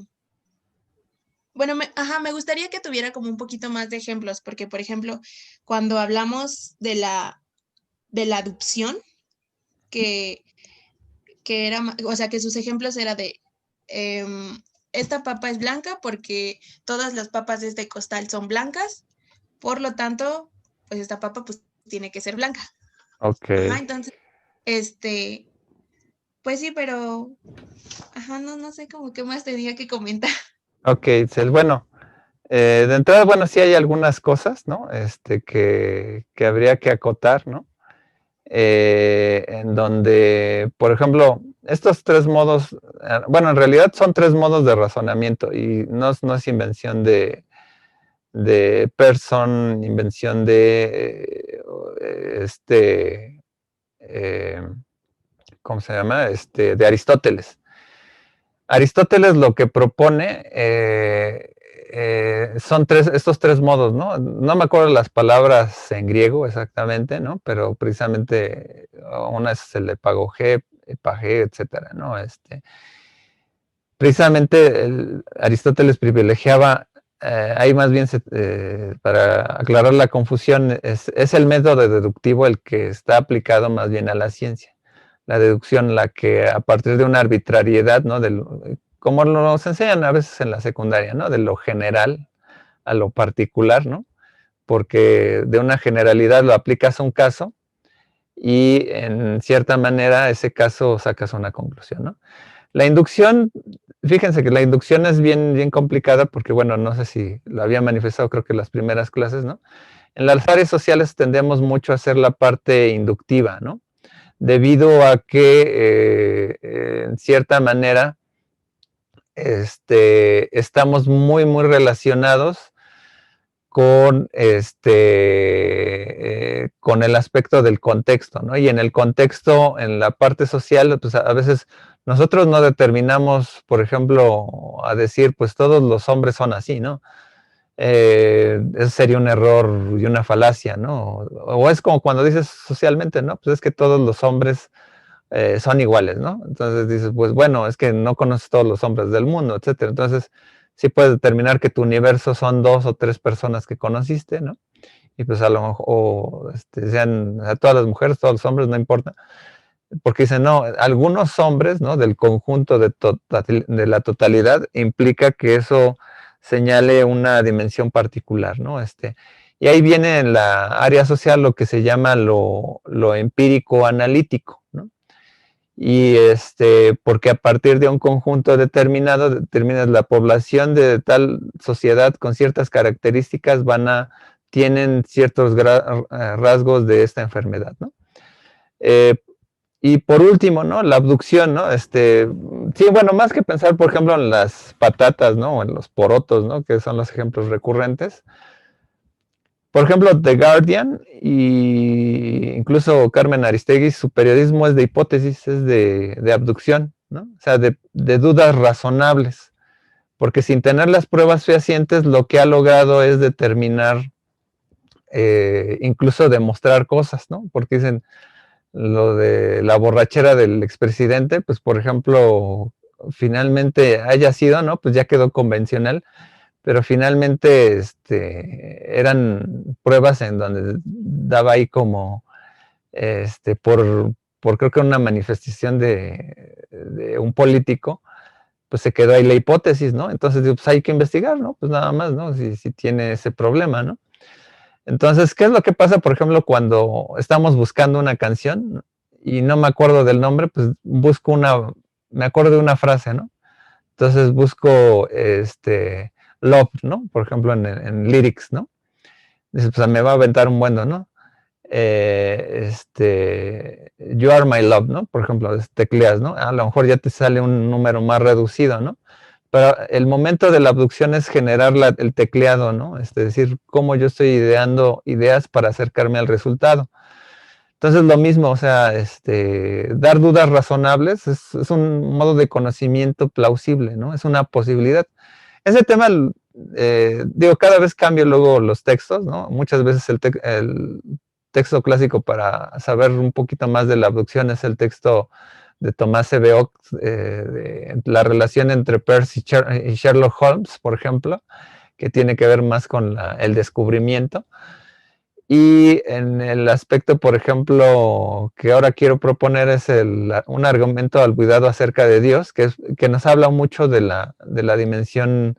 bueno, me gustaría que tuviera como un poquito más de ejemplos, porque, por ejemplo, cuando hablamos de la adopción, que era, o sea, que sus ejemplos era de, esta papa es blanca porque todas las papas de este costal son blancas, por lo tanto, pues esta papa pues tiene que ser blanca. Ok. Ajá, entonces, Pues sí, pero, ajá, no sé cómo qué más tenía que comentar. Ok, bueno, de entrada, bueno, sí hay algunas cosas, ¿no? Que habría que acotar, ¿no? En donde, por ejemplo, estos tres modos, bueno, en realidad son tres modos de razonamiento y no es invención de Pearson, invención de eh, ¿cómo se llama? De Aristóteles. Aristóteles lo que propone son estos tres modos, ¿no? No me acuerdo las palabras en griego exactamente, ¿no? Pero precisamente una es el epagogé, epagé, etcétera, ¿no? Precisamente Aristóteles privilegiaba, ahí más bien para aclarar la confusión, es el método deductivo el que está aplicado más bien a la ciencia. La deducción, la que a partir de una arbitrariedad, ¿no? Como nos enseñan a veces en la secundaria, ¿no? De lo general a lo particular, ¿no? Porque de una generalidad lo aplicas a un caso y en cierta manera ese caso sacas una conclusión, ¿no? La inducción, fíjense que la inducción es bien complicada porque, bueno, no sé si lo había manifestado, creo que en las primeras clases, ¿no? En las áreas sociales tendemos mucho a hacer la parte inductiva, ¿no? Debido a que, en cierta manera, estamos muy relacionados con, con el aspecto del contexto, ¿no? Y en el contexto, en la parte social, pues a veces nosotros no determinamos, por ejemplo, a decir, pues todos los hombres son así, ¿no? Eso sería un error y una falacia, ¿no? O es como cuando dices socialmente, ¿no? Pues es que todos los hombres son iguales, ¿no? Entonces dices, pues bueno, es que no conoces todos los hombres del mundo, etcétera. Entonces, sí puedes determinar que tu universo son 2 o 3 personas que conociste, ¿no? Y pues a lo mejor, sean a todas las mujeres, todos los hombres, no importa. Porque dicen, no, algunos hombres, ¿no? Del conjunto de la totalidad implica que eso señale una dimensión particular, ¿no? Y ahí viene en la área social lo que se llama lo empírico analítico, ¿no? Y porque a partir de un conjunto determinado determinas la población de tal sociedad con ciertas características tienen ciertos rasgos de esta enfermedad, ¿no? Y por último, ¿no? La abducción, ¿no? Sí, bueno, más que pensar, por ejemplo, en las patatas, ¿no? O en los porotos, ¿no? Que son los ejemplos recurrentes. Por ejemplo, The Guardian y incluso Carmen Aristegui, su periodismo es de hipótesis, es de abducción, ¿no? O sea, de dudas razonables. Porque sin tener las pruebas fehacientes, lo que ha logrado es determinar, incluso demostrar cosas, ¿no? Porque dicen lo de la borrachera del expresidente, pues por ejemplo, finalmente haya sido, ¿no? Pues ya quedó convencional, pero finalmente eran pruebas en donde daba ahí como, por creo que una manifestación de un político, pues se quedó ahí la hipótesis, ¿no? Entonces, pues hay que investigar, ¿no? Pues nada más, ¿no? Si tiene ese problema, ¿no? Entonces, ¿qué es lo que pasa, por ejemplo, cuando estamos buscando una canción y no me acuerdo del nombre? Pues me acuerdo de una frase, ¿no? Entonces busco, love, ¿no? Por ejemplo, en lyrics, ¿no? Dices, pues me va a aventar un bueno, ¿no? You are my love, ¿no? Por ejemplo, tecleas, ¿no? A lo mejor ya te sale un número más reducido, ¿no? Pero el momento de la abducción es generar el tecleado, ¿no? Es decir, cómo yo estoy ideando ideas para acercarme al resultado. Entonces, lo mismo, o sea, dar dudas razonables es un modo de conocimiento plausible, ¿no? Es una posibilidad. Ese tema, digo, cada vez cambio luego los textos, ¿no? Muchas veces el texto clásico para saber un poquito más de la abducción es el texto de Tomás Sebeok, de la relación entre Peirce y Sherlock Holmes, por ejemplo, que tiene que ver más con el descubrimiento. Y en el aspecto, por ejemplo, que ahora quiero proponer es un argumento al cuidado acerca de Dios, que nos habla mucho de la dimensión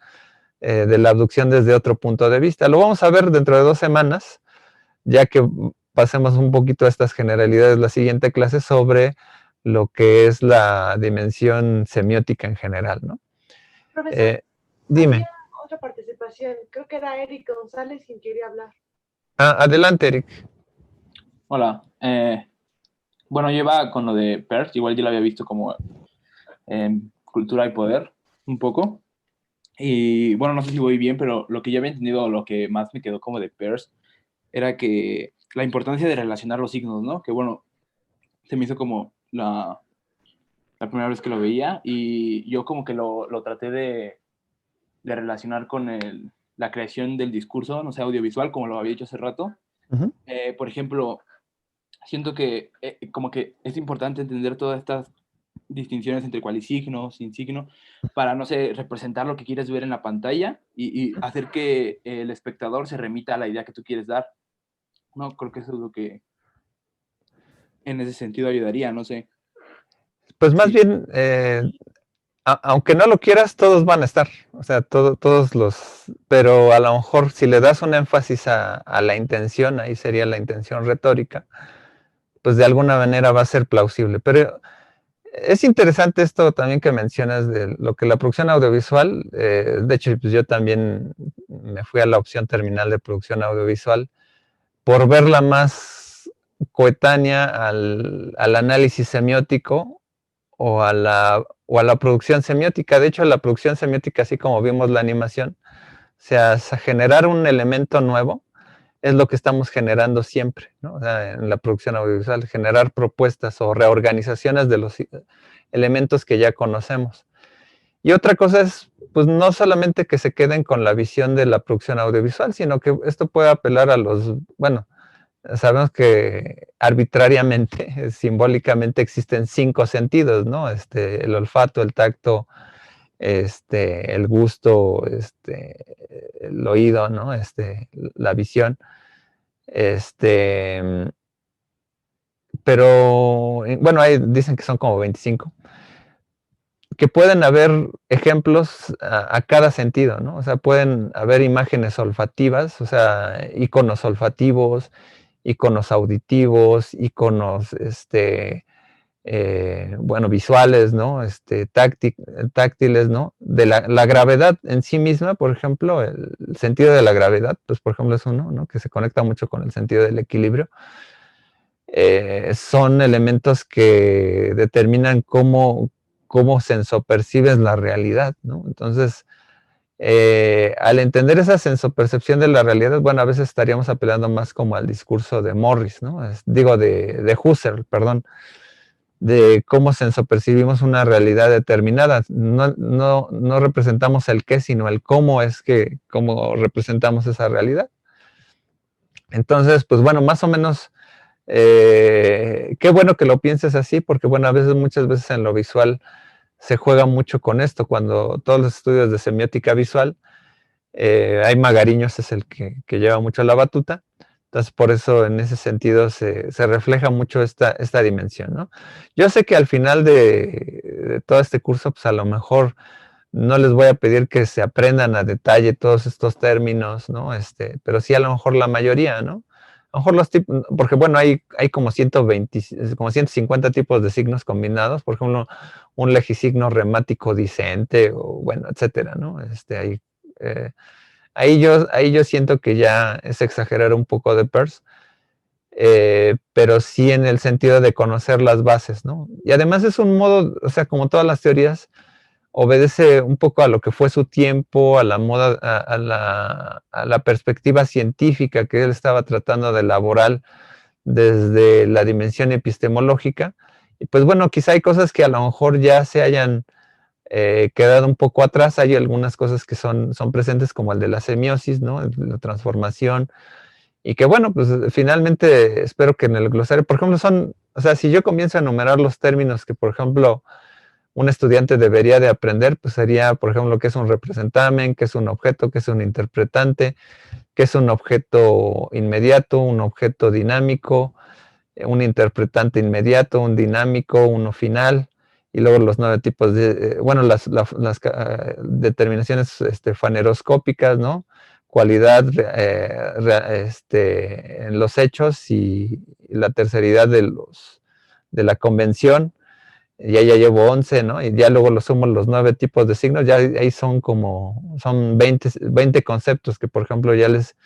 de la abducción desde otro punto de vista. Lo vamos a ver dentro de 2 semanas, ya que pasemos un poquito a estas generalidades la siguiente clase sobre lo que es la dimensión semiótica en general, ¿no? Profesor, dime. había otra participación, creo que era Eric González quien quería hablar. Adelante, Eric. Hola. Bueno, yo iba con lo de Peirce, igual yo lo había visto como cultura y poder, un poco. Y bueno, no sé si voy bien, pero lo que yo había entendido, lo que más me quedó como de Peirce, era que la importancia de relacionar los signos, ¿no? Que bueno, se me hizo como la primera vez que lo veía y yo como que lo traté de relacionar con la creación del discurso, no sé, audiovisual, como lo había hecho hace rato. Uh-huh. Por ejemplo, siento que como que es importante entender todas estas distinciones entre cualisigno, sin signo, para, no sé, representar lo que quieres ver en la pantalla y hacer que el espectador se remita a la idea que tú quieres dar. No, creo que eso es lo que en ese sentido ayudaría, no sé. Pues más bien, aunque no lo quieras, todos van a estar, o sea, todos los, pero a lo mejor si le das un énfasis a la intención, ahí sería la intención retórica, pues de alguna manera va a ser plausible. Pero es interesante esto también que mencionas de lo que la producción audiovisual, de hecho, pues yo también me fui a la opción terminal de producción audiovisual por verla más coetánea al análisis semiótico o a la producción semiótica. De hecho, la producción semiótica, así como vimos la animación, o sea, generar un elemento nuevo es lo que estamos generando siempre, ¿no? O sea, en la producción audiovisual, generar propuestas o reorganizaciones de los elementos que ya conocemos. Y otra cosa es, pues no solamente que se queden con la visión de la producción audiovisual, sino que esto puede apelar a los, bueno, sabemos que arbitrariamente, simbólicamente existen 5 sentidos, ¿no? El olfato, el tacto, el gusto, el oído, ¿no? La visión. Pero, bueno, ahí dicen que son como 25. Que pueden haber ejemplos a cada sentido, ¿no? O sea, pueden haber imágenes olfativas, o sea, iconos olfativos, iconos auditivos, iconos, bueno, visuales, ¿no? Táctiles, ¿no? De la gravedad en sí misma, por ejemplo, el sentido de la gravedad, pues, por ejemplo, es uno, ¿no? Que se conecta mucho con el sentido del equilibrio. Son elementos que determinan cómo sensopercibes la realidad, ¿no? Entonces, al entender esa sensopercepción de la realidad, bueno, a veces estaríamos apelando más como al discurso de Morris, ¿no? Digo, de Husserl, perdón, de cómo sensopercibimos una realidad determinada. No representamos el qué, sino el cómo cómo representamos esa realidad. Entonces, pues bueno, más o menos, qué bueno que lo pienses así, porque bueno, muchas veces en lo visual se juega mucho con esto, cuando todos los estudios de semiótica visual, hay Magariños es el que lleva mucho la batuta, entonces por eso en ese sentido se refleja mucho esta dimensión, ¿no? Yo sé que al final de todo este curso, pues a lo mejor no les voy a pedir que se aprendan a detalle todos estos términos, ¿no? Pero sí a lo mejor la mayoría, ¿no? A lo mejor los tipos, porque bueno, hay como 120, como 150 tipos de signos combinados, por ejemplo, un legisigno remático dicente, o bueno, etcétera, ¿no? Ahí yo siento que ya es exagerar un poco de Peirce, pero sí en el sentido de conocer las bases, ¿no? Y además es un modo, o sea, como todas las teorías, obedece un poco a lo que fue su tiempo, a la moda, a la perspectiva científica que él estaba tratando de elaborar desde la dimensión epistemológica. Y pues bueno, quizá hay cosas que a lo mejor ya se hayan quedado un poco atrás. Hay algunas cosas que son presentes, como el de la semiosis, ¿no? La transformación. Y que bueno, pues finalmente espero que en el glosario, por ejemplo, o sea, si yo comienzo a enumerar los términos que, por ejemplo, un estudiante debería de aprender, pues sería, por ejemplo, qué es un representamen, qué es un objeto, qué es un interpretante, qué es un objeto inmediato, un objeto dinámico, un interpretante inmediato, un dinámico, uno final, y luego los 9 tipos de, bueno, las determinaciones faneroscópicas, ¿no? Cualidad en los hechos y la terceridad de la convención. ya llevo 11, ¿no? Y ya luego lo sumo los 9 tipos de signos, ya ahí son 20 conceptos que, por ejemplo, ya les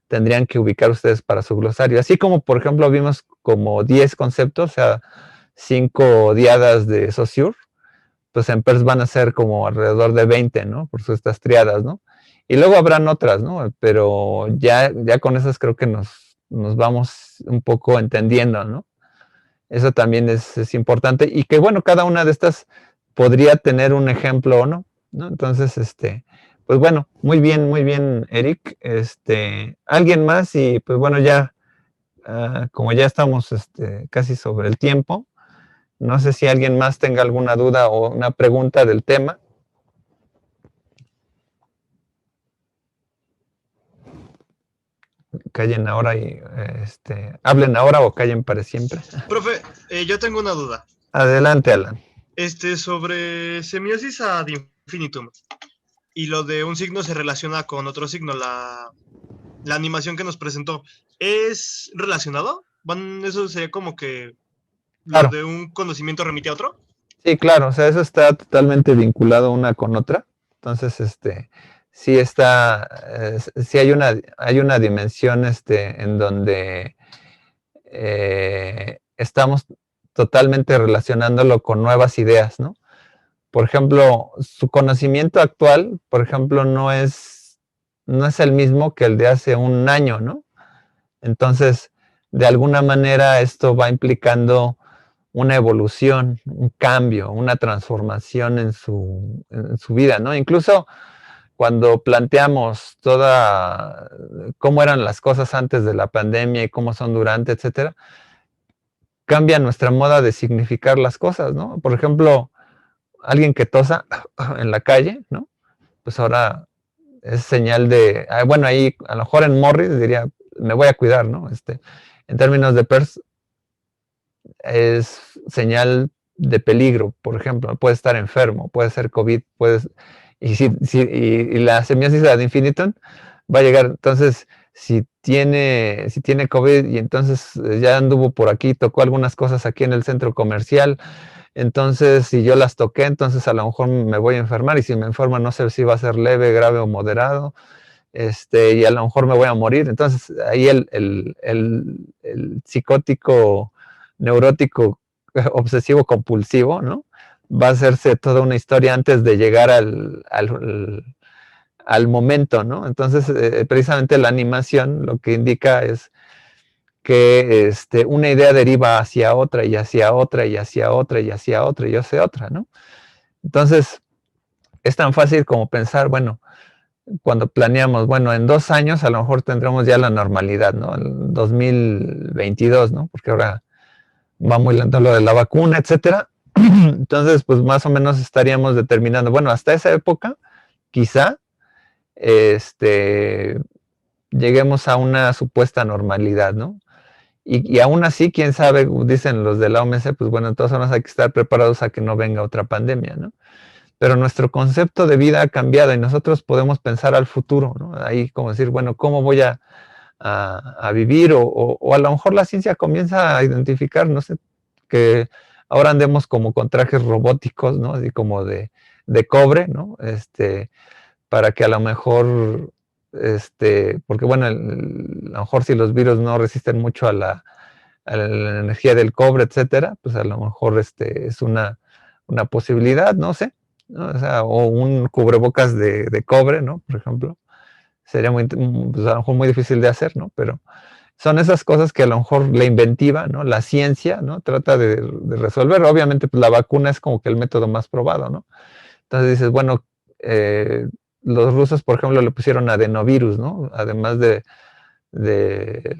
tendrían que ubicar ustedes para su glosario. Así como, por ejemplo, vimos como 10 conceptos, o sea, 5 diadas de Saussure, pues en PERS van a ser como alrededor de 20, ¿no? Por estas triadas, ¿no? Y luego habrán otras, ¿no? Pero ya con esas creo que nos vamos un poco entendiendo, ¿no? Eso también es importante. Y que, bueno, cada una de estas podría tener un ejemplo o no, ¿no? Entonces, pues bueno, muy bien, Eric. ¿Alguien más? Y pues bueno, ya, como ya estamos casi sobre el tiempo, no sé si alguien más tenga alguna duda o una pregunta del tema. Callen ahora y hablen ahora o callen para siempre. Profe, yo tengo una duda. Adelante, Alan. Sobre semiosis ad infinitum. Y lo de un signo se relaciona con otro signo, la animación que nos presentó. ¿Es relacionado? ¿Eso sería como que Claro. lo de un conocimiento remite a otro? Sí, claro, o sea, eso está totalmente vinculado una con otra. Entonces, sí está, sí hay una dimensión en donde estamos totalmente relacionándolo con nuevas ideas, ¿no? Por ejemplo, su conocimiento actual, por ejemplo, no es el mismo que el de hace un año, ¿no? Entonces, de alguna manera esto va implicando una evolución, un cambio, una transformación en su vida, ¿no? Incluso cuando planteamos cómo eran las cosas antes de la pandemia y cómo son durante, etcétera, cambia nuestra moda de significar las cosas, ¿no? Por ejemplo, alguien que tosa en la calle, ¿no? Pues ahora es señal de, bueno, ahí a lo mejor en Morris diría, me voy a cuidar, ¿no? En términos de PERS, es señal de peligro, por ejemplo, puede estar enfermo, puede ser COVID, y la semiosis ad infinitum va a llegar, entonces, si tiene COVID y entonces ya anduvo por aquí, tocó algunas cosas aquí en el centro comercial, entonces si yo las toqué, entonces a lo mejor me voy a enfermar, y si me enfermo no sé si va a ser leve, grave o moderado, y a lo mejor me voy a morir. Entonces ahí el psicótico, neurótico, obsesivo compulsivo, ¿no? Va a hacerse toda una historia antes de llegar al momento, ¿no? Entonces, precisamente la animación lo que indica es que una idea deriva hacia otra, y hacia otra, y hacia otra, y hacia otra, y hacia otra, ¿no? Entonces, es tan fácil como pensar, bueno, cuando planeamos, bueno, en 2 años a lo mejor tendremos ya la normalidad, ¿no? El 2022, ¿no? Porque ahora va muy lento lo de la vacuna, etcétera. Entonces, pues más o menos estaríamos determinando, bueno, hasta esa época, quizá, lleguemos a una supuesta normalidad, ¿no? Y aún así, quién sabe, dicen los de la OMS, pues bueno, de todas formas hay que estar preparados a que no venga otra pandemia, ¿no? Pero nuestro concepto de vida ha cambiado y nosotros podemos pensar al futuro, ¿no? Ahí como decir, bueno, ¿cómo voy a vivir? O a lo mejor la ciencia comienza a identificar, no sé, que ahora andemos como con trajes robóticos, ¿no? Así como de cobre, ¿no? Para que a lo mejor, porque bueno, a lo mejor si los virus no resisten mucho a la energía del cobre, etcétera, pues a lo mejor es una posibilidad, no sé, ¿no? O sea, o un cubrebocas de cobre, ¿no? Por ejemplo, sería pues a lo mejor muy difícil de hacer, ¿no? Pero son esas cosas que a lo mejor la inventiva, ¿no? La ciencia, ¿no? Trata de resolver. Obviamente, pues la vacuna es como que el método más probado, ¿no? Entonces dices, bueno, los rusos, por ejemplo, le pusieron adenovirus, ¿no? Además del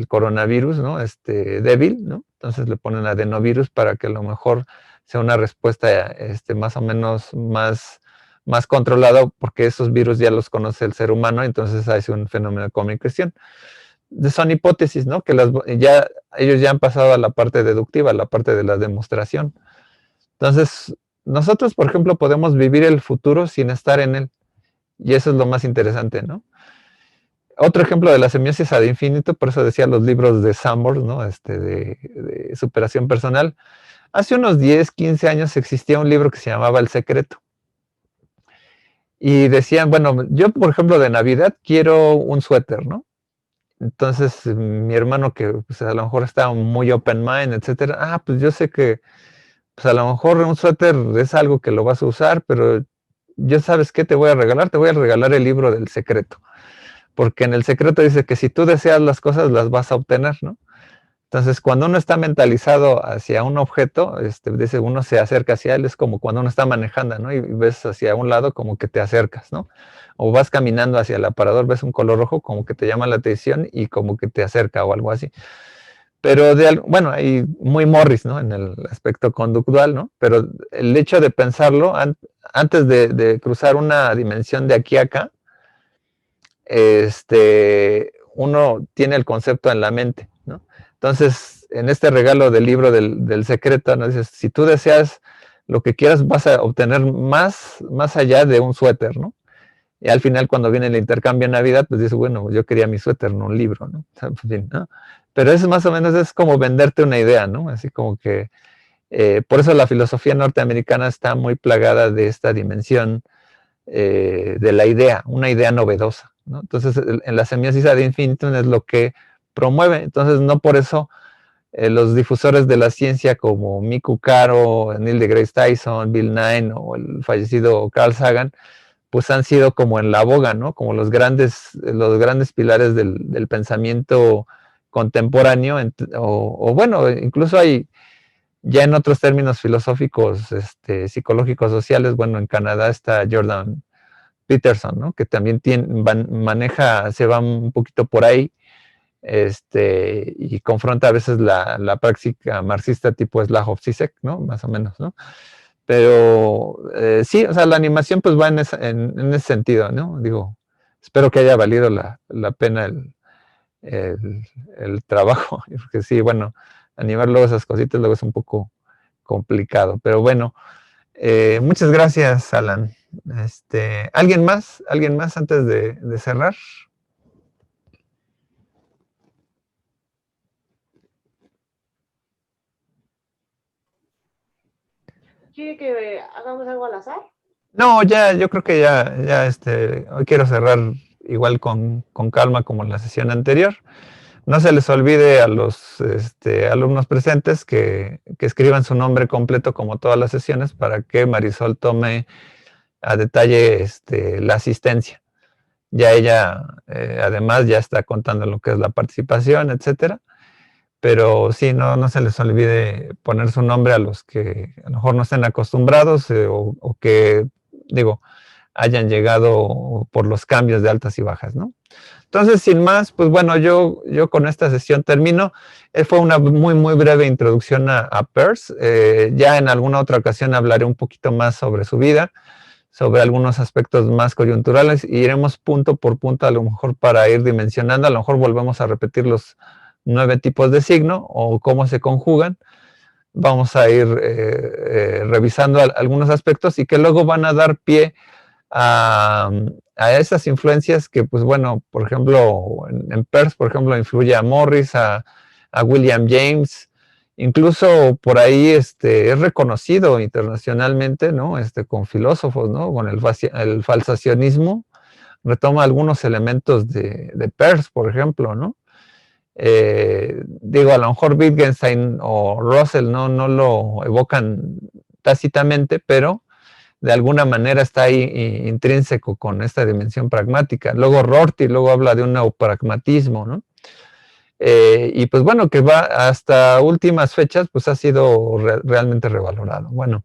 coronavirus, ¿no? Débil, ¿no? Entonces le ponen adenovirus para que a lo mejor sea una respuesta, más o menos más controlada, porque esos virus ya los conoce el ser humano, entonces hace un fenómeno como en cuestión. Son hipótesis, ¿no? Que ellos ya han pasado a la parte deductiva, a la parte de la demostración. Entonces, nosotros, por ejemplo, podemos vivir el futuro sin estar en él. Y eso es lo más interesante, ¿no? Otro ejemplo de la semiosis ad infinito, por eso decía los libros de Sanborn, ¿no? De superación personal. Hace unos 10, 15 años existía un libro que se llamaba El Secreto. Y decían, bueno, yo por ejemplo de Navidad quiero un suéter, ¿no? Entonces mi hermano que pues, a lo mejor estaba muy open mind, etcétera, pues yo sé que pues a lo mejor un suéter es algo que lo vas a usar, pero yo sabes qué te voy a regalar, te voy a regalar el libro del secreto, porque en el secreto dice que si tú deseas las cosas las vas a obtener, ¿no? Entonces, cuando uno está mentalizado hacia un objeto, dice, uno se acerca hacia él, es como cuando uno está manejando, ¿no? Y ves hacia un lado como que te acercas, ¿no? O vas caminando hacia el aparador, ves un color rojo, como que te llama la atención y como que te acerca o algo así. Pero, bueno, hay muy Morris, ¿no? En el aspecto conductual, ¿no? Pero el hecho de pensarlo, antes de cruzar una dimensión de aquí a acá, uno tiene el concepto en la mente, ¿no? Entonces, en este regalo del libro del secreto, nos dices, si tú deseas lo que quieras, vas a obtener más allá de un suéter, ¿no? Y al final, cuando viene el intercambio en Navidad, pues dices, bueno, yo quería mi suéter, no un libro, ¿no? O sea, en fin, ¿no? Pero eso más o menos es como venderte una idea, ¿no? Así como que, por eso la filosofía norteamericana está muy plagada de esta dimensión de la idea, una idea novedosa, ¿no? Entonces, en la semiosis ad infinitum es lo que promueve. Entonces, no por eso los difusores de la ciencia como Miku Karo, Neil deGrasse Tyson, Bill Nye o el fallecido Carl Sagan, pues han sido como en la boga, ¿no? Como los grandes pilares del pensamiento contemporáneo, o bueno, incluso hay ya en otros términos filosóficos, psicológicos, sociales, bueno, en Canadá está Jordan Peterson, ¿no? Que también se va un poquito por ahí, y confronta a veces la práctica marxista tipo Slavoj Zizek, ¿no? Más o menos, ¿no? Pero sí, o sea, la animación pues va en ese sentido, ¿no? Digo, espero que haya valido la pena el trabajo, porque sí, bueno, animar luego esas cositas luego es un poco complicado, pero bueno, muchas gracias, Alan. ¿Alguien más antes de cerrar? ¿Quiere que hagamos algo al azar? No, ya, yo creo que ya, hoy quiero cerrar igual con calma como en la sesión anterior. No se les olvide a los alumnos presentes que escriban su nombre completo como todas las sesiones para que Marisol tome a detalle la asistencia. Ya ella, además, ya está contando lo que es la participación, etcétera. Pero sí, no se les olvide poner su nombre a los que a lo mejor no estén acostumbrados o que, digo, hayan llegado por los cambios de altas y bajas, ¿no? Entonces, sin más, pues bueno, yo con esta sesión termino. Fue una muy, muy breve introducción a Peirce. Ya en alguna otra ocasión hablaré un poquito más sobre su vida, sobre algunos aspectos más coyunturales, y iremos punto por punto a lo mejor para ir dimensionando. A lo mejor volvemos a repetir los 9 tipos de signo o cómo se conjugan. Vamos a ir revisando algunos aspectos y que luego van a dar pie a esas influencias que, pues bueno, por ejemplo, en Peirce, por ejemplo, influye a Morris, a William James, incluso por ahí es reconocido internacionalmente, ¿no? Con filósofos, ¿no? Con el falsacionismo, retoma algunos elementos de Peirce, por ejemplo, ¿no? Digo, a lo mejor Wittgenstein o Russell no lo evocan tácitamente, pero de alguna manera está ahí intrínseco con esta dimensión pragmática. Luego Rorty luego habla de un neopragmatismo, ¿no? Y pues bueno, que va hasta últimas fechas, pues ha sido realmente revalorado. Bueno,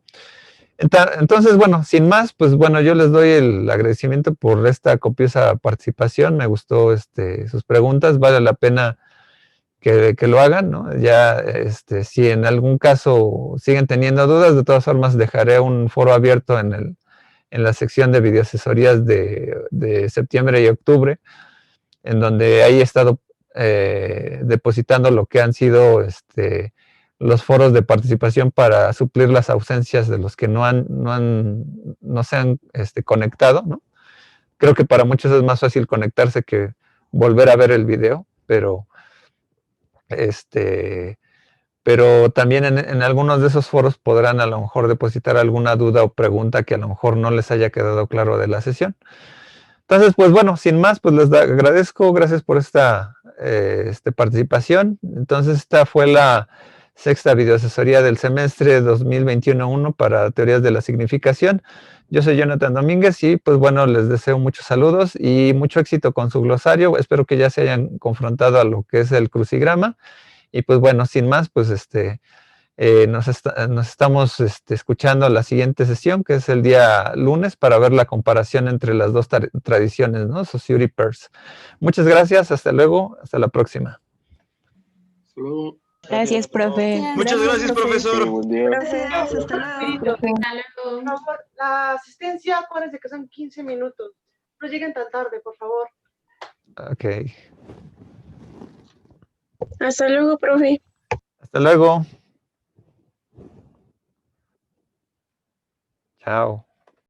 entonces, bueno, sin más, pues bueno, yo les doy el agradecimiento por esta copiosa participación. Me gustó sus preguntas, vale la pena que lo hagan, ¿no? Ya, si en algún caso siguen teniendo dudas, de todas formas dejaré un foro abierto en la sección de videoasesorías de septiembre y octubre, en donde ahí he estado depositando lo que han sido los foros de participación para suplir las ausencias de los que no se han conectado, ¿no? Creo que para muchos es más fácil conectarse que volver a ver el video, pero también en algunos de esos foros podrán a lo mejor depositar alguna duda o pregunta que a lo mejor no les haya quedado claro de la sesión. Entonces, pues bueno, sin más, pues les agradezco, gracias por esta participación. Entonces, esta fue la sexta videoasesoría del semestre 2021-1 para teorías de la significación. Yo soy Jonathan Domínguez y pues bueno, les deseo muchos saludos y mucho éxito con su glosario. Espero que ya se hayan confrontado a lo que es el crucigrama. Y pues bueno, sin más, pues nos estamos escuchando la siguiente sesión, que es el día lunes, para ver la comparación entre las dos tradiciones, ¿no? Saussure y Peirce. Muchas gracias, hasta luego, hasta la próxima. Hasta luego. Gracias, profe. Muchas gracias, profesor. Sí, buen día. Gracias, hasta luego. Hasta luego. Por favor, la asistencia, acuérdense que son 15 minutos. No lleguen tan tarde, por favor. Ok. Hasta luego, profe. Hasta luego. Chao.